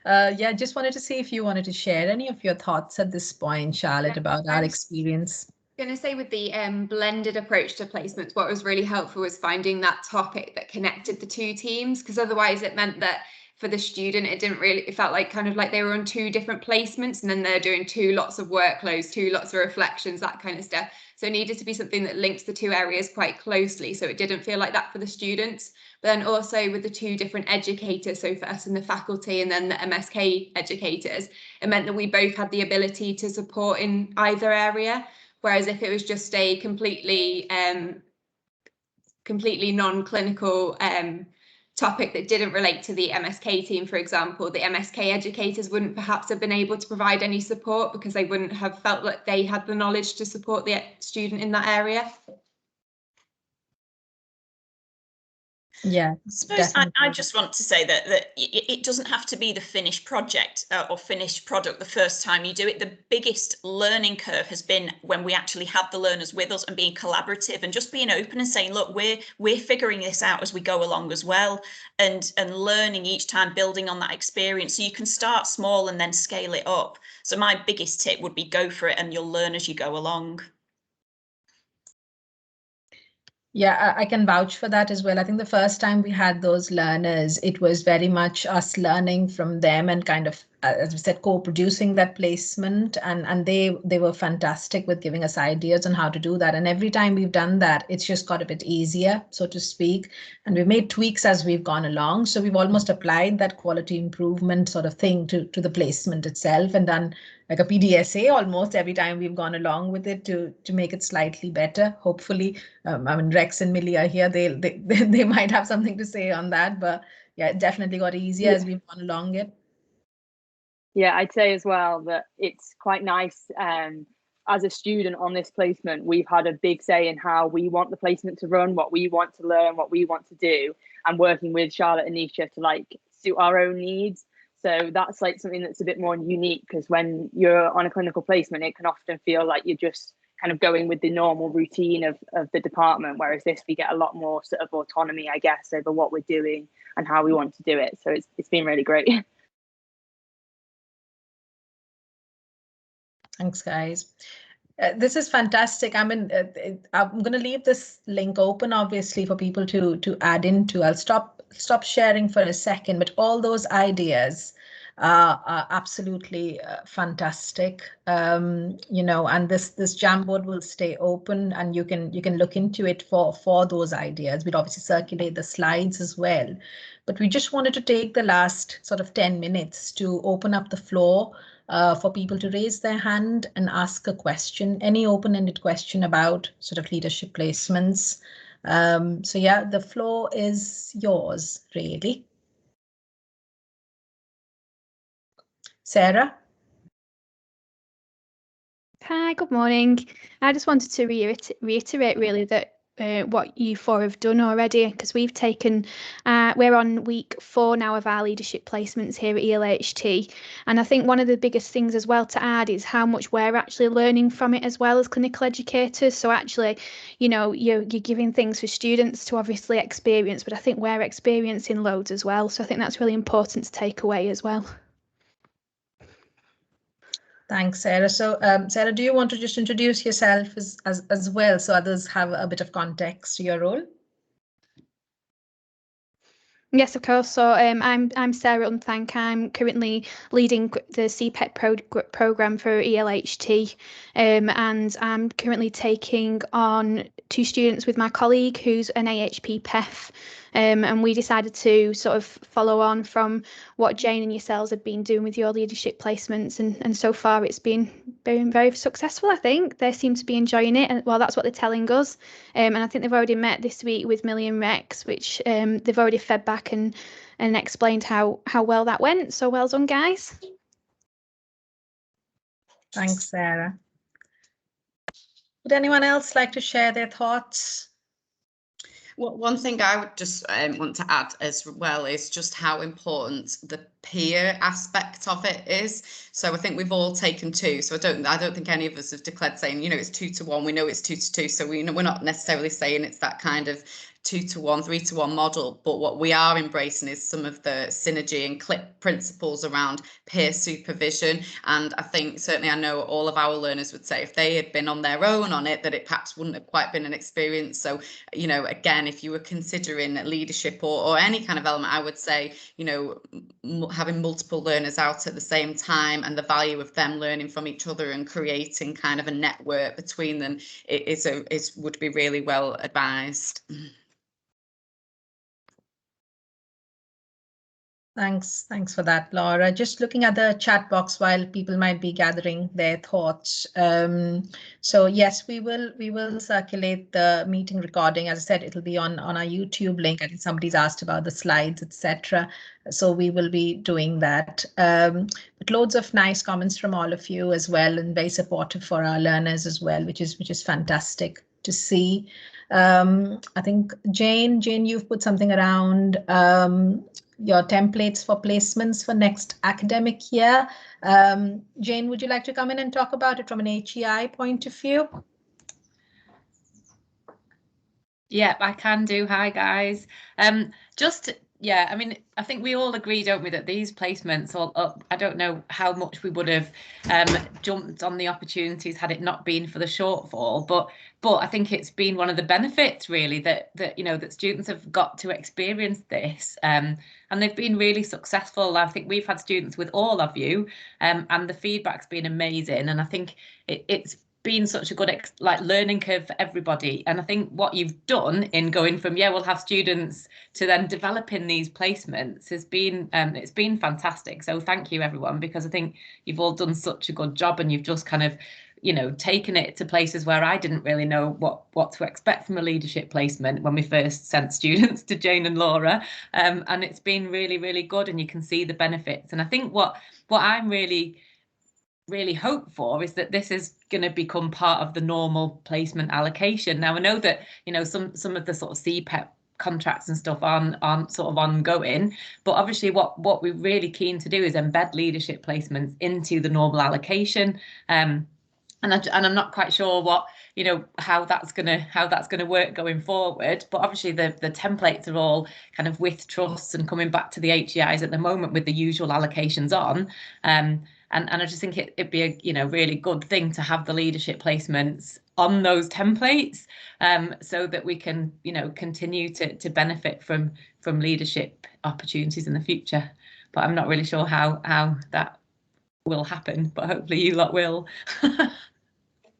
Yeah, just wanted to see if you wanted to share any of your thoughts at this point, Charlotte, about our experience. I'm going to say with the blended approach to placements, what was really helpful was finding that topic that connected the two teams, because otherwise it meant that for the student, it felt like kind of like they were on two different placements, and then they're doing lots of workloads, lots of reflections, that kind of stuff. So it needed to be something that links the two areas quite closely, so it didn't feel like that for the students. But then also with the two different educators, so for us and the faculty and then the MSK educators, it meant that we both had the ability to support in either area. Whereas if it was just a completely non-clinical topic that didn't relate to the MSK team, for example, the MSK educators wouldn't perhaps have been able to provide any support, because they wouldn't have felt like they had the knowledge to support the student in that area. Yeah, I suppose I just want to say that it doesn't have to be the finished project or finished product the first time you do it. The biggest learning curve has been when we actually have the learners with us and being collaborative and just being open and saying, look, we're figuring this out as we go along as well, and learning each time, building on that experience. So you can start small and then scale it up. So my biggest tip would be go for it, and you'll learn as you go along. Yeah, I can vouch for that as well. I think the first time we had those learners, it was very much us learning from them and kind of, as we said, co-producing that placement. And they were fantastic with giving us ideas on how to do that. And every time we've done that, it's just got a bit easier, so to speak. And we've made tweaks as we've gone along. So we've almost applied that quality improvement sort of thing to the placement itself, and done like a PDSA almost every time we've gone along with it to make it slightly better, hopefully. I mean, Rex and Millie are here. They might have something to say on that, but yeah, it definitely got easier as we've gone along it. Yeah, I'd say as well that it's quite nice. As a student on this placement, we've had a big say in how we want the placement to run, what we want to learn, what we want to do, and working with Charlotte and Nisha to like suit our own needs. So that's like something that's a bit more unique, because when you're on a clinical placement, it can often feel like you're just kind of going with the normal routine of the department, whereas this, we get a lot more sort of autonomy, I guess, over what we're doing and how we want to do it. So it's been really great. Thanks, guys. This is fantastic. I mean, I'm going to leave this link open, obviously, for people to add into. I'll stop sharing for a second, but all those ideas are absolutely fantastic. You know, and this Jamboard will stay open, and you can look into it for those ideas. We'd obviously circulate the slides as well, but we just wanted to take the last sort of 10 minutes to open up the floor for people to raise their hand and ask a question, any open-ended question about sort of leadership placements. So yeah, the floor is yours, really. Sarah? Hi, good morning. I just wanted to reiterate really that what you four have done already, because we've taken, we're on week 4 now of our leadership placements here at ELHT, and I think one of the biggest things as well to add is how much we're actually learning from it as well as clinical educators. So actually, you know, you're giving things for students to obviously experience, but I think we're experiencing loads as well. So I think that's really important to take away as well. Thanks, Sarah. So, Sarah, do you want to just introduce yourself as well, so others have a bit of context to your role? Yes, of course. So I'm Sarah Unthank. I'm currently leading the CPEP program for ELHT, and I'm currently taking on 2 students with my colleague who's an AHP PEF And we decided to sort of follow on from what Jane and yourselves have been doing with your leadership placements, and so far it's been very successful. I think they seem to be enjoying it, and well, that's what they're telling us. And I think they've already met this week with Millie and Rex, which they've already fed back and explained how well that went. So well done, guys. Thanks, Sarah. Would anyone else like to share their thoughts? Well, one thing I would just want to add as well is just how important the peer aspect of it is. So I think we've all taken 2. So I don't think any of us have declared saying, you know, it's 2 to 1. We know it's 2 to 2. So we're not necessarily saying it's that kind of 2 to 1, 3 to 1 model. But what we are embracing is some of the synergy and CLIP principles around peer supervision. And I think certainly I know all of our learners would say if they had been on their own on it, that it perhaps wouldn't have quite been an experience. So, you know, again, if you were considering leadership or any kind of element, I would say, you know, having multiple learners out at the same time and the value of them learning from each other and creating kind of a network between them would be really well advised. Thanks for that, Laura. Just looking at the chat box while people might be gathering their thoughts. So yes, we will circulate the meeting recording. As I said, it'll be on our YouTube link. I think somebody's asked about the slides, etc. So we will be doing that. But loads of nice comments from all of you as well, and very supportive for our learners as well, which is fantastic to see. I think Jane, you've put something around your templates for placements for next academic year. Jane, would you like to come in and talk about it from an HEI point of view? Yeah, I can do. Hi, guys. Yeah, I mean, I think we all agree, don't we, that these placements, I don't know how much we would have jumped on the opportunities had it not been for the shortfall, but I think it's been one of the benefits really that you know, that students have got to experience this, and they've been really successful. I think we've had students with all of you, and the feedback's been amazing, and I think it's been such a good learning curve for everybody. And I think what you've done in going from, yeah, we'll have students, to then developing these placements has been it's been fantastic. So thank you everyone, because I think you've all done such a good job, and you've just kind of, you know, taken it to places where I didn't really know what to expect from a leadership placement when we first sent students to Jane and Laura, and it's been really, really good, and you can see the benefits. And I think what I'm really hope for is that this is going to become part of the normal placement allocation. Now I know that, you know, some of the sort of CPEP contracts and stuff aren't sort of ongoing, but obviously what we're really keen to do is embed leadership placements into the normal allocation, and I'm not quite sure what, you know, how that's gonna work going forward. But obviously the templates are all kind of with trusts and coming back to the HEIs at the moment with the usual allocations on. And I just think it'd be a, you know, really good thing to have the leadership placements on those templates, so that we can, you know, continue to benefit from leadership opportunities in the future. But I'm not really sure how that will happen, but hopefully you lot will.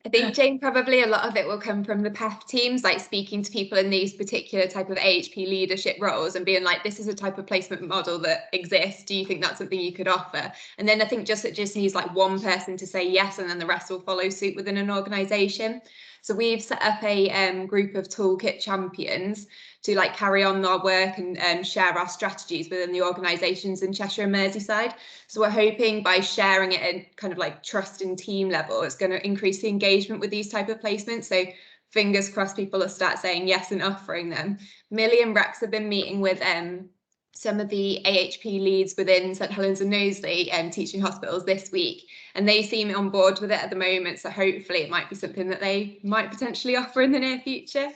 I think, Jane, probably a lot of it will come from the PEP teams, like speaking to people in these particular type of AHP leadership roles and being like, this is a type of placement model that exists. Do you think that's something you could offer? And then I think it just needs like one person to say yes, and then the rest will follow suit within an organisation. So we've set up a group of toolkit champions to like carry on our work and share our strategies within the organisations in Cheshire and Merseyside. So we're hoping by sharing it at kind of like trust and team level, it's going to increase the engagement with these type of placements. So fingers crossed people will start saying yes and offering them. Millie and Rex have been meeting with some of the AHP leads within St Helens and Knowsley teaching hospitals this week, and they seem on board with it at the moment. So hopefully it might be something that they might potentially offer in the near future.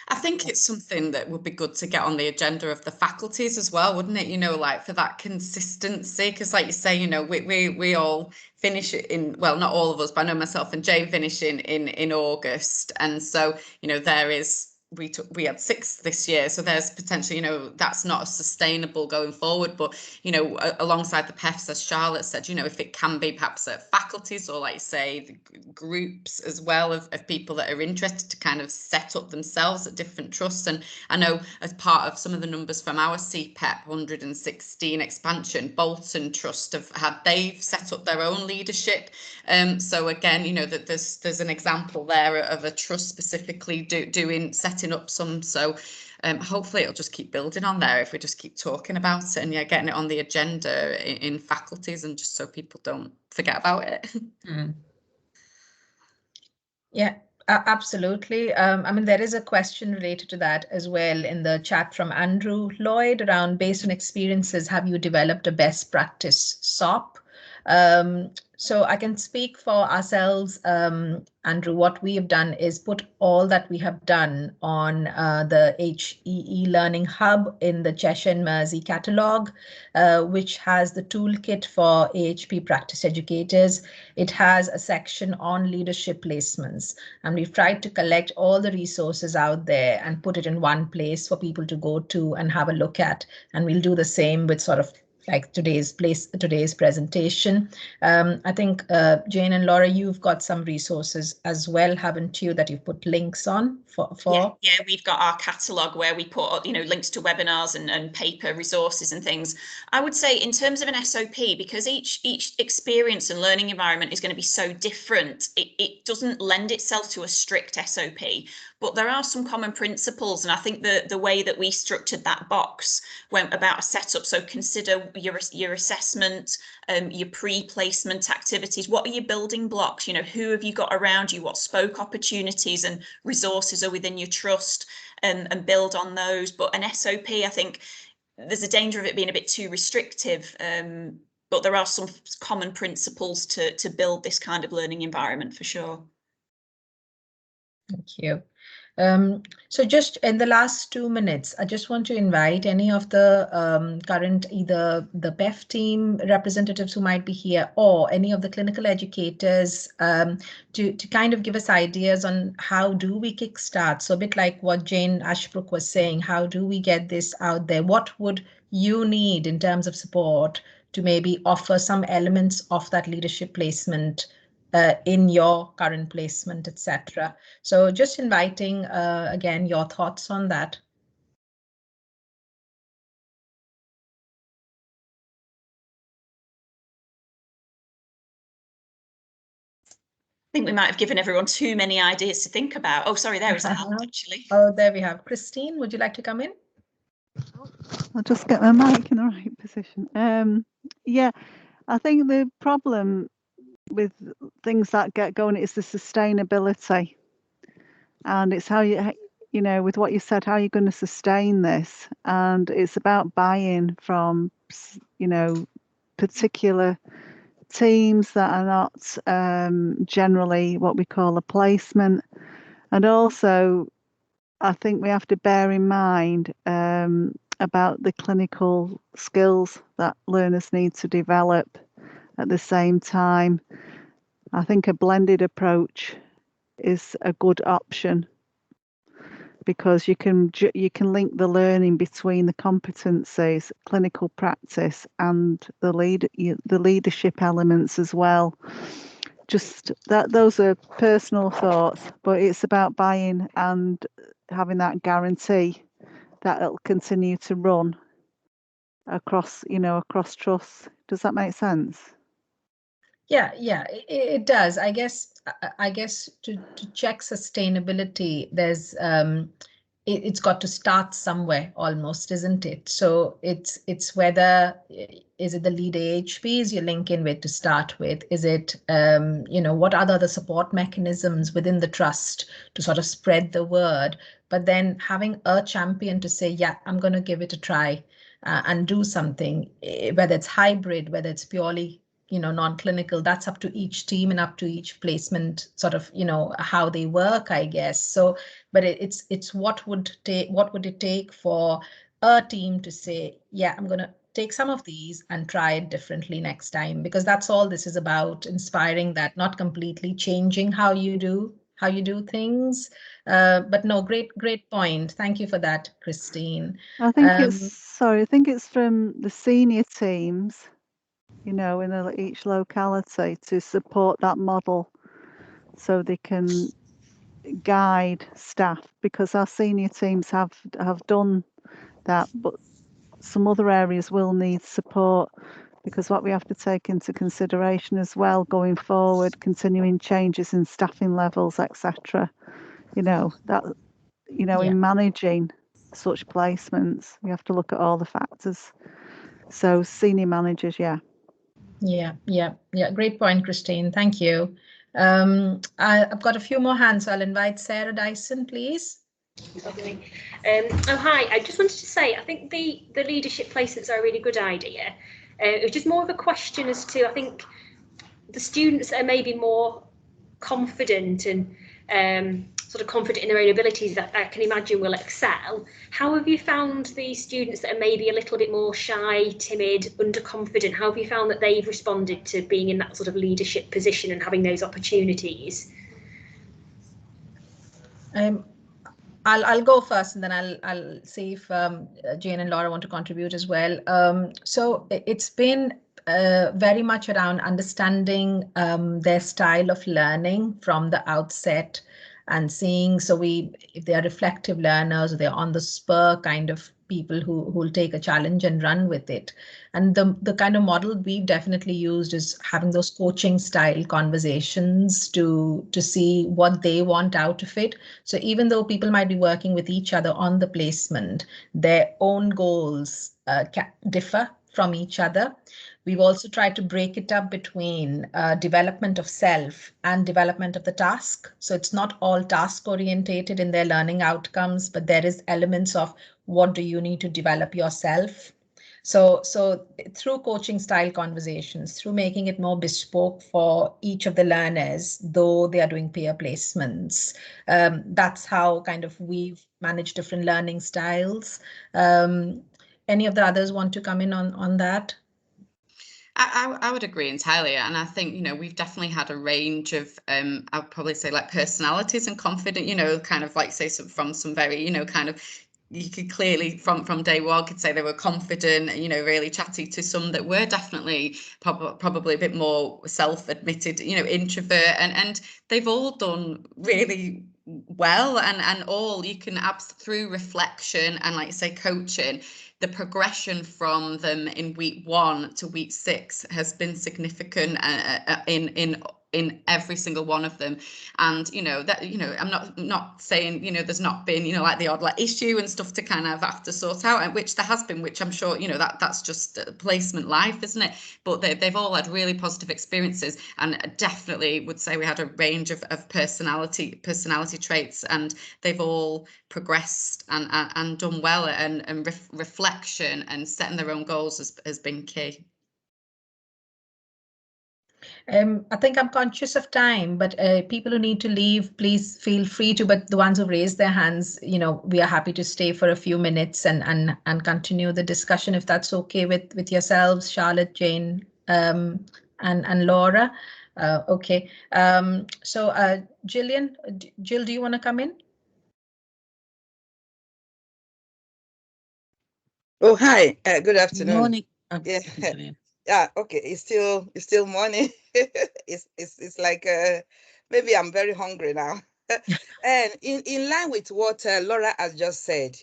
I think it's something that would be good to get on the agenda of the faculties as well, wouldn't it? You know, like for that consistency, because like you say, you know, we all finish in, well, not all of us, but I know myself and Jane finishing in August. And so, you know, there is we had 6 this year, so there's potentially, you know, that's not sustainable going forward. But, you know, alongside the PEFs, as Charlotte said, you know, if it can be perhaps at faculties or, like you say, the groups as well of people that are interested to kind of set up themselves at different trusts. And I know as part of some of the numbers from our CPEP 116 expansion, Bolton Trust they've set up their own leadership. So again, you know, that there's an example there of a trust specifically setting up some. So hopefully it'll just keep building on there if we just keep talking about it and getting it on the agenda in faculties, and just so people don't forget about it. Yeah, absolutely. I mean, there is a question related to that as well in the chat from Andrew Lloyd around, based on experiences, have you developed a best practice SOP? So I can speak for ourselves, Andrew. What we have done is put all that we have done on the HEE Learning Hub in the Cheshire and Mersey catalogue, which has the toolkit for AHP practice educators. It has a section on leadership placements, and we've tried to collect all the resources out there and put it in one place for people to go to and have a look at. And we'll do the same with sort of like today's presentation. I think Jane and Laura, you've got some resources as well, haven't you, that you've put links on for? Yeah, we've got our catalogue where we put, you know, links to webinars and paper resources and things. I would say in terms of an SOP, because each experience and learning environment is going to be so different, it doesn't lend itself to a strict SOP. But there are some common principles, and I think the way that we structured that box went about a setup. So consider your assessment, your pre-placement activities. What are your building blocks? You know, who have you got around you? What spoke opportunities and resources are within your trust, and build on those. But an SOP, I think there's a danger of it being a bit too restrictive. But there are some common principles to build this kind of learning environment for sure. Thank you. So just in the last 2 minutes, I just want to invite any of the current, either the PEF team representatives who might be here or any of the clinical educators to kind of give us ideas on how do we kickstart. So a bit like what Jane Ashbrook was saying, how do we get this out there? What would you need in terms of support to maybe offer some elements of that leadership placement in your current placement, etc. So just inviting, again, your thoughts on that. I think we might have given everyone too many ideas to think about. Oh, sorry, there is a hand actually. Oh, there we have. Christine, would you like to come in? I'll just get my mic in the right position. Yeah, I think the problem with things that get going is the sustainability, and it's how you know, with what you said, how you're going to sustain this, and it's about buy-in from, you know, particular teams that are not generally what we call a placement. And also I think we have to bear in mind about the clinical skills that learners need to develop at the same time. I think a blended approach is a good option, because you can link the learning between the competencies, clinical practice, and the leadership elements as well. Just that, those are personal thoughts, but it's about buy-in and having that guarantee that it'll continue to run across, you know, across trusts. Does that make sense? Yeah, it does. I guess to check sustainability, there's it's got to start somewhere almost, isn't it? So it's whether, is it the lead AHPs you link in with to start with? Is it, you know, what are the support mechanisms within the trust to sort of spread the word? But then having a champion to say, yeah, I'm going to give it a try and do something, whether it's hybrid, whether it's purely, you know, non-clinical, that's up to each team and up to each placement, sort of, you know, how they work, I guess. So, but it's what would it take for a team to say, yeah, I'm going to take some of these and try it differently next time, because that's all this is about, inspiring that, not completely changing how you do how you do things. But no, great point. Thank you for that, Christine. I think I think it's from the senior teams, you know, in each locality to support that model so they can guide staff, because our senior teams have done that, but some other areas will need support, because what we have to take into consideration as well going forward, continuing changes in staffing levels, etc. You know, that, you know, in managing such placements, we have to look at all the factors. So senior managers, yeah. Great point, Christine. Thank you. I've got a few more hands. I'll invite Sarah Dyson, please. Okay. Hi. I just wanted to say, I think the leadership placements are a really good idea. It was just more of a question as to, I think, the students that are maybe more confident and sort of confident in their own abilities, that I can imagine will excel. How have you found the students that are maybe a little bit more shy, timid, underconfident? How have you found that they've responded to being in that sort of leadership position and having those opportunities? I'll go first, and then I'll see if Jane and Laura want to contribute as well. So it's been very much around understanding their style of learning from the outset, and seeing, so if they are reflective learners, or they're on the spur kind of people who will take a challenge and run with it. And the kind of model we've definitely used is having those coaching style conversations to see what they want out of it. So even though people might be working with each other on the placement, their own goals differ from each other. We've also tried to break it up between development of self and development of the task. So it's not all task orientated in their learning outcomes, but there is elements of what do you need to develop yourself. So through coaching style conversations, through making it more bespoke for each of the learners, though they are doing peer placements, that's how kind of we've managed different learning styles. Any of the others want to come in on that? I would agree entirely, and I think, you know, we've definitely had a range of I would probably say like personalities and confident, you know, kind of like say from some very, you know, kind of, you could clearly from day one could say they were confident, you know, really chatty, to some that were definitely probably a bit more self-admitted, you know, introvert, and they've all done really well, and all you can through reflection and, like you say, coaching, the progression from them in week 1 to week 6 has been significant in every single one of them. And, you know, that, you know, I'm not saying, you know, there's not been, you know, like the odd like issue and stuff to kind of have to sort out, and which there has been, which I'm sure, you know, that's just placement life, isn't it? But they've all had really positive experiences, and definitely would say we had a range of personality traits, and they've all progressed and done well, and reflection and setting their own goals has been key. I think I'm conscious of time, but people who need to leave, please feel free to, but the ones who raised their hands, you know, we are happy to stay for a few minutes and continue the discussion, if that's okay with yourselves, Charlotte, Jane, and Laura. Okay, so Jill, do you want to come in? Oh, hi. Good afternoon. Good morning. Yeah. Okay. It's still morning. it's like maybe I'm very hungry now. And in line with what Laura has just said,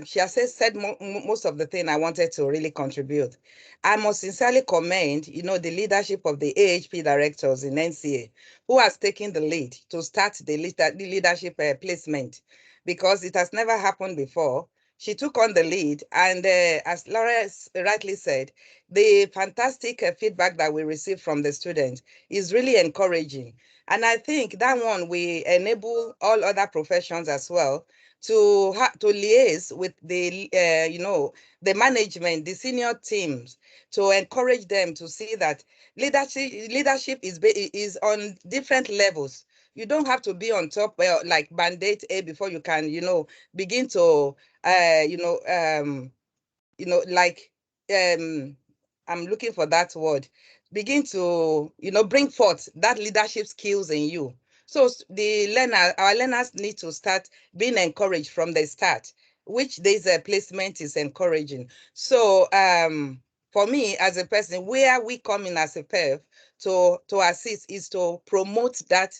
she has said most of the thing I wanted to really contribute. I must sincerely commend, you know, the leadership of the AHP directors in NCA, who has taken the lead to start the leadership placement, because it has never happened before. She took on the lead, and as Laura rightly said, the fantastic feedback that we received from the students is really encouraging. And I think that one will enable all other professions as well to liaise with the, you know, the management, the senior teams, to encourage them to see that leadership is on different levels. You don't have to be on top like Band-Aid A before you can, you know, begin to like I'm looking for that word, begin to, you know, bring forth that leadership skills in you. So our learners need to start being encouraged from the start, which this placement is encouraging. So for me as a person, where we come in as a PEP to assist is to promote that,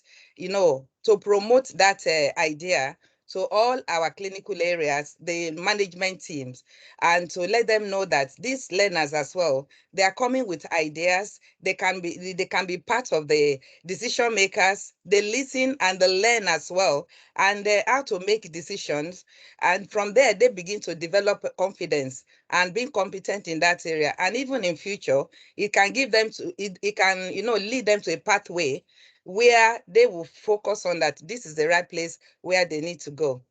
idea to all our clinical areas, the management teams, and to let them know that these learners as well, they are coming with ideas. They can be part of the decision makers. They listen and they learn as well, and how to make decisions. And from there, they begin to develop confidence and being competent in that area. And even in future, it can give them it can, lead them to a pathway where they will focus on that this is the right place where they need to go.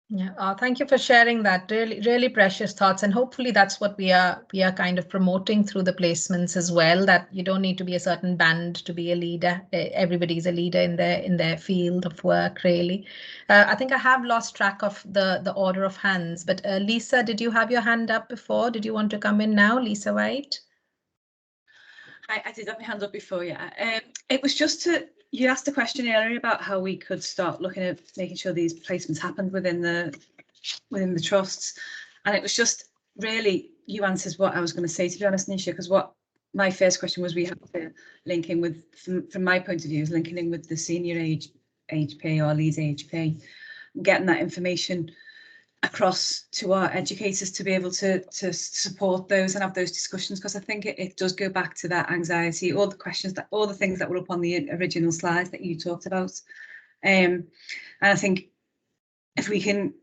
Yeah, thank you for sharing that. Really, really precious thoughts, and hopefully that's what we are kind of promoting through the placements as well. That you don't need to be a certain band to be a leader. Everybody's a leader in their field of work. Really, I think I have lost track of the order of hands. But Lisa, did you have your hand up before? Did you want to come in now, Lisa White? I did have my hand up before, yeah. It was just you asked a question earlier about how we could start looking at making sure these placements happened within the trusts, and it was just really you answered what I was going to say, to be honest, Nisha, because what my first question was, we have to link in with, from my point of view, is linking in with the senior HP or lead HP, getting that information across to our educators to be able to support those and have those discussions, because I think it does go back to that anxiety, all the things that were up on the original slides that you talked about, and I think if we can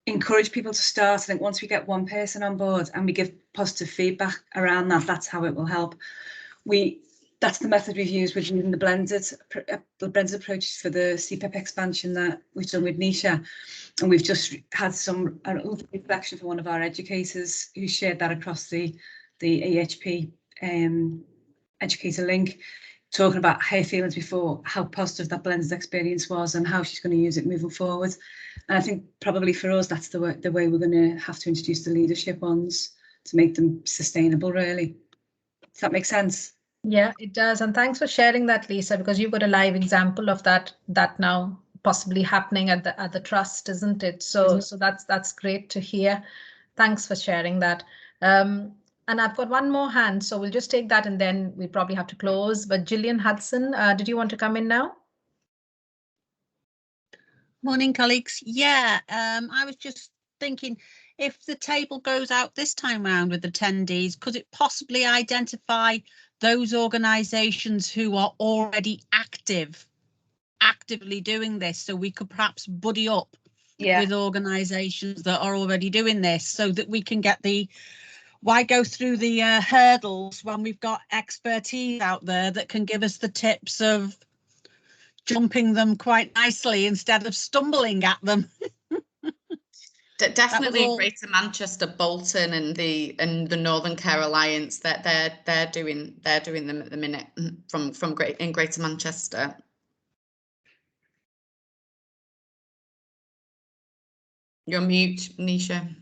encourage people to start, I think once we get one person on board and we give positive feedback around that, that's how it will help. That's the method we've used with using the blended approaches for the CPEP expansion that we've done with Nisha. And we've just had a reflection from one of our educators who shared that across the EHP educator link, talking about her feelings before, how positive that blended experience was and how she's going to use it moving forward. And I think probably for us, that's the way we're going to have to introduce the leadership ones to make them sustainable, really. Does that make sense? Yeah, it does. And thanks for sharing that, Lisa, because you've got a live example of that now possibly happening at the trust, isn't it? So that's great to hear. Thanks for sharing that. And I've got one more hand, so we'll just take that and then we probably have to close. But Gillian Hudson, did you want to come in now? Morning, colleagues. Yeah, I was just thinking, if the table goes out this time round with attendees, could it possibly identify those organisations who are already actively doing this, so we could perhaps buddy up with organisations that are already doing this, so that we can get why go through the hurdles when we've got expertise out there that can give us the tips of jumping them quite nicely instead of stumbling at them. Definitely in Greater Manchester, Bolton and the Northern Care Alliance, that they're doing them at the minute in Greater Manchester. You're mute, Nisha.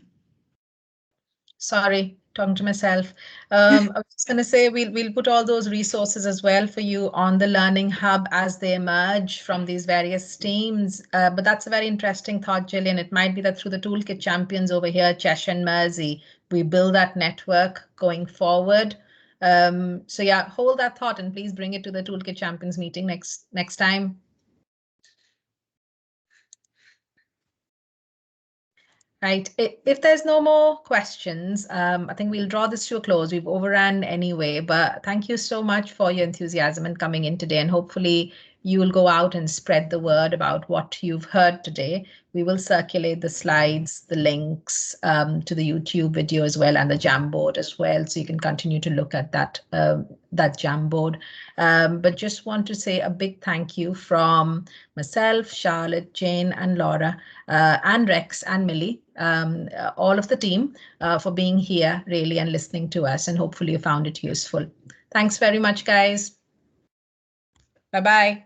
Sorry, talking to myself. I was just going to say we'll put all those resources as well for you on the Learning Hub as they emerge from these various teams. But that's a very interesting thought, Gillian. It might be that through the Toolkit Champions over here, Cheshire and Mersey, we build that network going forward. So yeah, hold that thought and please bring it to the Toolkit Champions meeting next time. Right. If there's no more questions, I think we'll draw this to a close. We've overrun anyway, but thank you so much for your enthusiasm and coming in today. And hopefully you will go out and spread the word about what you've heard today. We will circulate the slides, the links to the YouTube video as well, and the Jamboard as well, so you can continue to look at that Jamboard. But just want to say a big thank you from myself, Charlotte, Jane, and Laura, and Rex and Millie, all of the team, for being here really and listening to us, and hopefully you found it useful. Thanks very much, guys. Bye-bye.